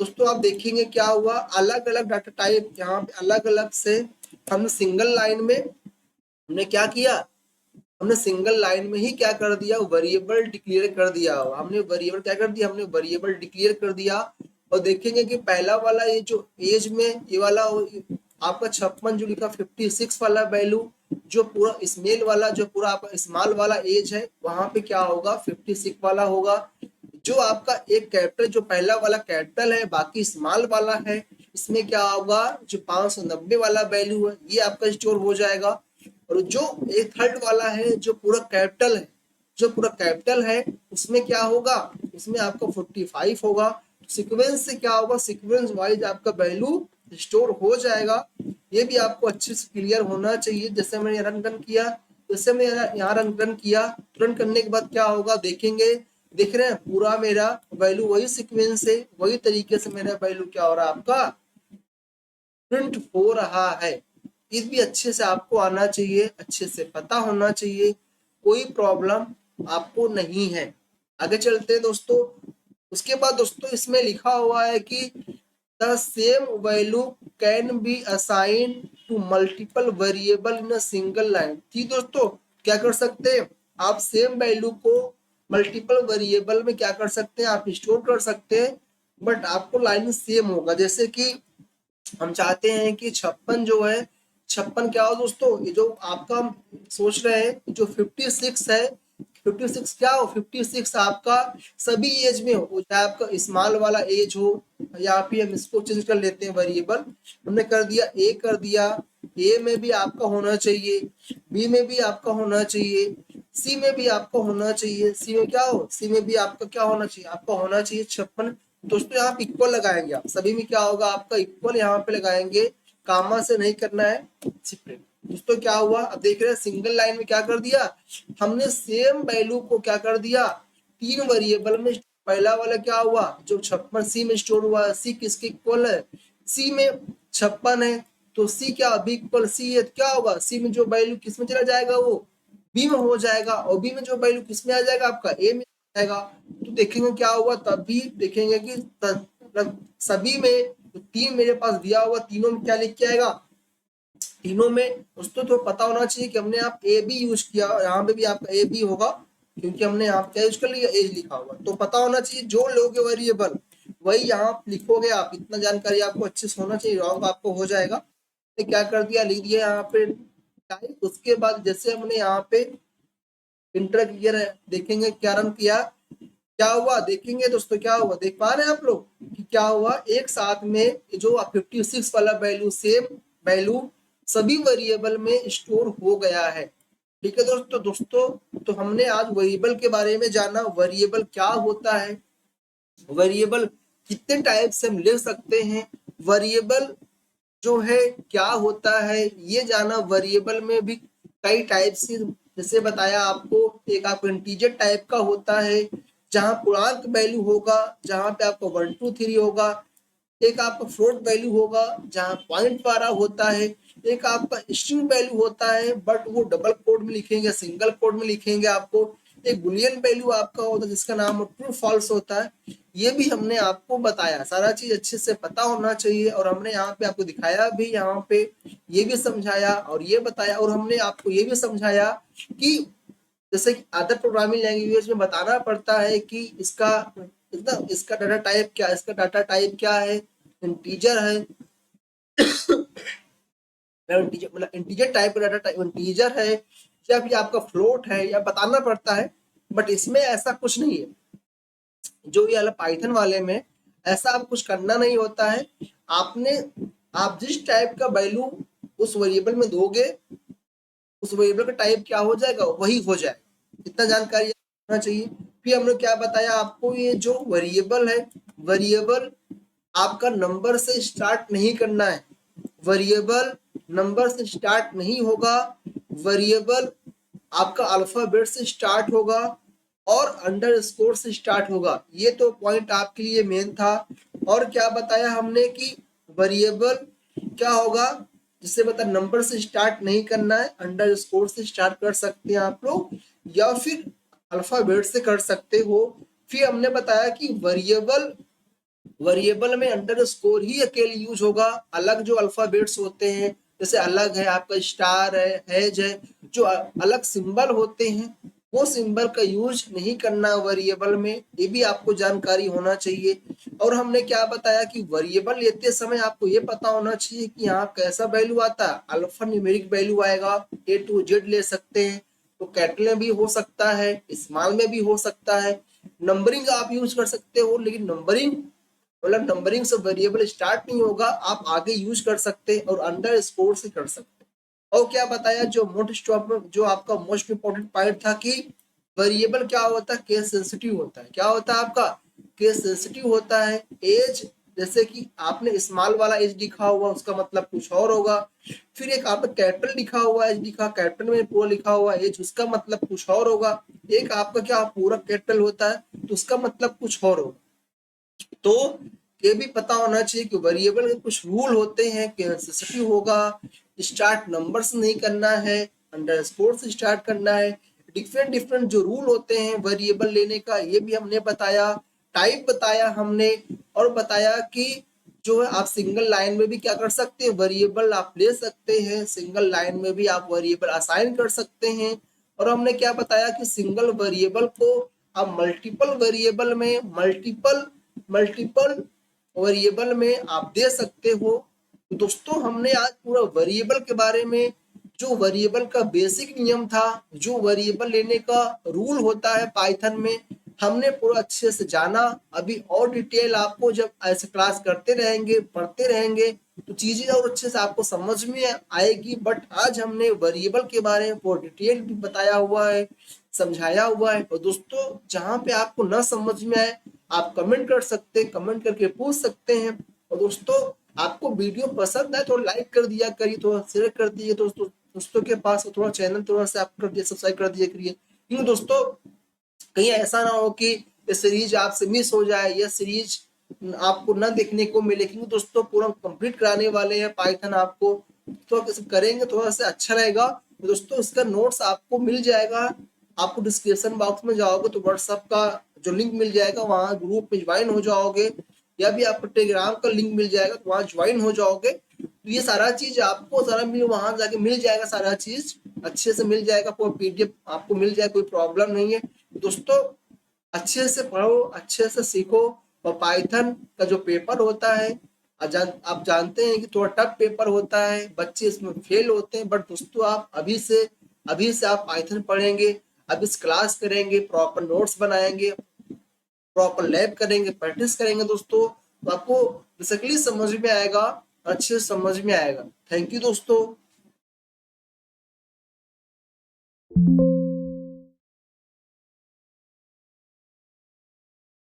दोस्तों आप देखेंगे क्या हुआ, अलग अलग डाटा टाइप यहाँ पे अलग अलग से, हम सिंगल लाइन में हमने क्या किया, हमने सिंगल लाइन में ही क्या कर दिया, वेरिएबल डिक्लेयर कर दिया। हमने वेरिएबल क्या कर दिया, हमने वेरिएबल डिक्लेयर कर दिया। और देखेंगे कि पहला वाला ये जो एज में ये वाला आपका 56 जो लिखा 56 वाला वैल्यू, जो पूरा स्मेल वाला, जो पूरा आपका स्मॉल वाला एज है, वहां पे क्या होगा 56 वाला होगा। जो आपका एक कैपिटल, जो पहला वाला कैपिटल है, बाकी स्मॉल वाला है, इसमें क्या होगा, जो 590 वाला वैल्यू है ये आपका स्टोर हो जाएगा। और जो एक थर्ड वाला है, जो पूरा कैपिटल है, जो पूरा कैपिटल है, उसमें क्या होगा, उसमें आपका 45 होगा। सीक्वेंस से क्या होगा, सीक्वेंस वाइज आपका वैल्यू स्टोर हो जाएगा। ये भी आपको अच्छे से क्लियर होना चाहिए। जैसे मैंने रन किया, जैसे मैं यहाँ रन किया, रन करने के बाद क्या होगा देखेंगे, देख रहे हैं पूरा मेरा वैल्यू वही सीक्वेंस से, वही तरीके से मेरा वैल्यू क्या हो रहा है, आपका प्रिंट हो रहा है। ये भी अच्छे से आपको आना चाहिए, अच्छे से पता होना चाहिए, कोई प्रॉब्लम आपको नहीं है। आगे चलते हैं दोस्तों। उसके बाद दोस्तों इसमें लिखा हुआ है कि the same value can be assign to multiple variable in a single line. ठीक दोस्तों, क्या कर सकते हैं, आप सेम वैल्यू को मल्टीपल वेरिएबल में क्या कर सकते हैं, आप स्टोर कर सकते हैं, बट आपको लाइन सेम होगा। जैसे कि हम चाहते हैं कि 56 जो है, 56 क्या हो दोस्तों, ये जो आपका सोच रहे हैं जो 56 है, 56 क्या हो, 56 आपका सभी एज में हो, चाहे आपका स्मॉल वाला एज हो, या फिर हम इसको चेंज कर लेते हैं वेरिएबल, हमने कर दिया ए कर दिया, ए में भी आपका होना चाहिए, बी में भी आपका होना चाहिए, सी में भी आपका होना चाहिए, सी में क्या हो, सी में भी आपका क्या होना चाहिए, आपका होना चाहिए 56। दोस्तों यहाँ पे इक्वल लगाएंगे, आप सभी में क्या होगा आपका इक्वल यहाँ पे लगाएंगे, कामा से नहीं करना है, सेपरेट। दोस्तों क्या हुआ, अब देख रहे हैं सिंगल लाइन में क्या कर दिया, हमने सेम वैल्यू को क्या कर दिया, तीन वेरिएबल में। पहला वाला क्या हुआ, जो 56 सी में स्टोर हुआ, सी किसके इक्वल है, सी में 56 है, तो सी क्या अभी इक्वल सी है, क्या होगा, सी में जो वैल्यू किस में चला जाएगा, वो बी में हो जाएगा, और बी में जो वैल्यू किस में आ जाएगा, आपका ए में जाएगा। तो देखेंगे क्या हुआ, तब भी देखेंगे कि सभी में तो तीन मेरे पास दिया हुआ, तीनों में क्या लिख के आएगा, तीनों में दोस्तों तो पता होना चाहिए कि हमने यहाँ ए बी यूज किया, यहाँ पे भी आपका ए बी होगा, क्योंकि हमने यहाँ क्या यूज कर लिया, एज लिखा हुआ, तो पता होना चाहिए जो लोगे वेरिएबल वही यहाँ लिखोगे आप। इतना जानकारी आपको अच्छे से होना चाहिए, रॉन्ग आपको हो जाएगा। तो क्या कर दिया, लिख दिया यहाँ पे टाइप। उसके बाद जैसे हमने यहाँ पे इंटर क्लियर है, देखेंगे क्या रन किया, क्या हुआ देखेंगे दोस्तों, क्या हुआ देख पा रहे हैं आप लोग कि क्या हुआ, एक साथ में जो 56 वाला वैल्यू, सेम वैल्यू सभी वेरिएबल में स्टोर हो गया है। ठीक है दोस्तों। तो हमने आज वेरिएबल के बारे में जाना, वेरिएबल क्या होता है, वेरिएबल कितने टाइप से हम ले सकते हैं, वेरिएबल जो है क्या होता है ये जाना। वेरिएबल में भी कई टाइप से, जैसे बताया आपको, एक आपको इंटीजर टाइप का होता है जहां पूर्णांक वैल्यू होगा, जहां पे आपको 1 2 3 होगा। एक आपका फ्लोट वैल्यू होगा जहां पॉइंट वाला होता है। एक आपका स्ट्रिंग वैल्यू होता है, बट वो डबल कोड में लिखेंगे, सिंगल कोड में लिखेंगे आपको। एक बुलियन वैल्यू आपका होता है जिसका नाम ट्रू फॉल्स होता है। ये भी हमने आपको बताया, सारा चीज अच्छे से पता होना चाहिए, और हमने यहाँ पे आपको दिखाया भी, यहाँ पे ये भी समझाया और ये बताया, और हमने आपको ये भी समझाया कि जैसे कि अदर प्रोग्रामिंग लैंग्वेज में बताना पड़ता है कि इसका डाटा टाइप क्या है, इसका डाटा टाइप क्या है, इंटीजर है, मतलब इंटीजर टाइप का डाटा टाइप इंटीजर है, या फिर आपका फ्लोट है, या बताना पड़ता है। बट इसमें ऐसा कुछ नहीं है, जो ये वाला पाइथन वाले में ऐसा आप कुछ करना नहीं होता है। आपने आप जिस टाइप का वैल्यू उस वेरिएबल में दोगे, उस वेरिएबल का टाइप क्या हो जाएगा, वही हो जाएगा। इतना जानकारी होना चाहिए। फिर हमने क्या बताया आपको, ये जो वेरिएबल है, वेरिएबल आपका नंबर से स्टार्ट नहीं करना है, वेरिएबल नंबर से स्टार्ट नहीं होगा, वेरिएबल आपका अल्फाबेट से स्टार्ट होगा और अंडरस्कोर से स्टार्ट होगा। ये तो पॉइंट आपके लिए मेन था। और क्या बताया हमने कि वेरिएबल क्या होगा, जिससे बता नंबर से स्टार्ट नहीं करना है, अंडरस्कोर से स्टार्ट कर सकते हैं आप लोग, या फिर अल्फाबेट से कर सकते हो। फिर हमने बताया कि वेरिएबल में अंडरस्कोर ही अकेले यूज होगा, अलग जो अल्फाबेट्स होते हैं, जैसे अलग है आपका स्टार है, हैज है, जो अलग सिंबल होते हैं वो सिंबल का यूज नहीं करना वेरिएबल में, ये भी आपको जानकारी होना चाहिए। और हमने क्या बताया कि वेरिएबल लेते समय आपको ये पता होना चाहिए कि यहाँ कैसा वैल्यू आता है, अल्फा न्यूमेरिक वैल्यू आएगा, ए टू जेड ले सकते हैं, तो कैपिटल में भी हो सकता है, स्मॉल में भी हो सकता है। नंबरिंग आप यूज कर सकते हो, लेकिन नंबरिंग मतलब नंबरिंग से वेरिएबल स्टार्ट नहीं होगा, आप आगे यूज कर सकते हैं और अंडर स्कोर से कर सकते हैं। और क्या बताया, जो आपका मोस्ट इंपॉर्टेंट पॉइंट था कि वेरिएबल क्या होता है, केस सेंसिटिव होता है। क्या होता है आपका, केस सेंसिटिव होता है। एज, जैसे कि आपने स्मॉल वाला एज लिखा हुआ उसका मतलब कुछ और होगा, फिर एक आपका कैपिटल लिखा हुआ एज लिखा, कैपिटल में पूरा लिखा हुआ एज उसका मतलब कुछ और होगा, एक आपका क्या पूरा कैपिटल होता है तो उसका मतलब कुछ और होगा। तो ये भी पता होना चाहिए कि वेरिएबल के कुछ रूल होते हैं, सेंसिटिव होगा, स्टार्ट नंबर से नहीं करना है, अंडरस्कोर से स्टार्ट करना है। डिफरेंट डिफरेंट जो रूल होते हैं वेरिएबल लेने का ये भी हमने बताया, टाइप बताया हमने, और बताया कि जो है आप सिंगल लाइन में भी क्या कर सकते हैं, वेरिएबल आप ले सकते हैं, सिंगल लाइन में भी आप वेरिएबल असाइन कर सकते हैं। और हमने क्या बताया कि सिंगल वेरिएबल को आप मल्टीपल वेरिएबल में मल्टीपल वेरिएबल में आप दे सकते हो। तो दोस्तों हमने आज पूरा वेरिएबल के बारे में, जो वेरिएबल का बेसिक नियम था, जो वेरिएबल लेने का रूल होता है पाइथन में, हमने पूरा अच्छे से जाना। अभी और डिटेल आपको जब ऐसे क्लास करते रहेंगे, पढ़ते रहेंगे, तो चीजें और अच्छे से आपको समझ में आएगी। बट आज हमने वेरिएबल के बारे में पूरा डिटेल भी बताया हुआ है, समझाया हुआ है। और दोस्तों जहाँ पे आपको न समझ में आए आप कमेंट कर सकते हैं, कमेंट करके पूछ सकते हैं। और दोस्तों आपको वीडियो पसंद है तो लाइक कर दिया करिए, थोड़ा शेयर कर दिए दोस्तों के पास, थोड़ा चैनल थोड़ा सा आप कर दिए, सब्सक्राइब कर दिया करिए। क्योंकि दोस्तों कहीं ऐसा ना हो कि ये सीरीज आपसे मिस हो जाए, यह सीरीज आपको ना देखने को मिले, क्योंकि दोस्तों पूरा कंप्लीट कराने वाले हैं पाइथन आपको, तो करेंगे थोड़ा सा अच्छा रहेगा। तो दोस्तों इसका नोट्स आपको मिल जाएगा, आपको डिस्क्रिप्शन बॉक्स में जाओगे तो व्हाट्सएप का जो लिंक मिल जाएगा, वहाँ ग्रुप में ज्वाइन हो जाओगे, या भी आपको टेलीग्राम का लिंक मिल जाएगा तो वहाँ ज्वाइन हो जाओगे। तो ये सारा चीज आपको सारा वहां जाके मिल जाएगा, सारा चीज अच्छे से मिल जाएगा, पूरा पीडीएफ आपको मिल जाएगा, कोई प्रॉब्लम नहीं है। दोस्तों अच्छे से पढ़ो, अच्छे से सीखो। और पाइथन का जो पेपर होता है, आप जानते हैं कि थोड़ा टफ पेपर होता है, बच्चे इसमें फेल होते हैं। बट दोस्तों आप अभी से आप पाइथन पढ़ेंगे, अब इस क्लास करेंगे, प्रॉपर नोट्स बनाएंगे, प्रॉपर लैब करेंगे, प्रैक्टिस करेंगे दोस्तों, तो आपको बेसिकली समझ में आएगा, अच्छे से समझ में आएगा। थैंक यू दोस्तों।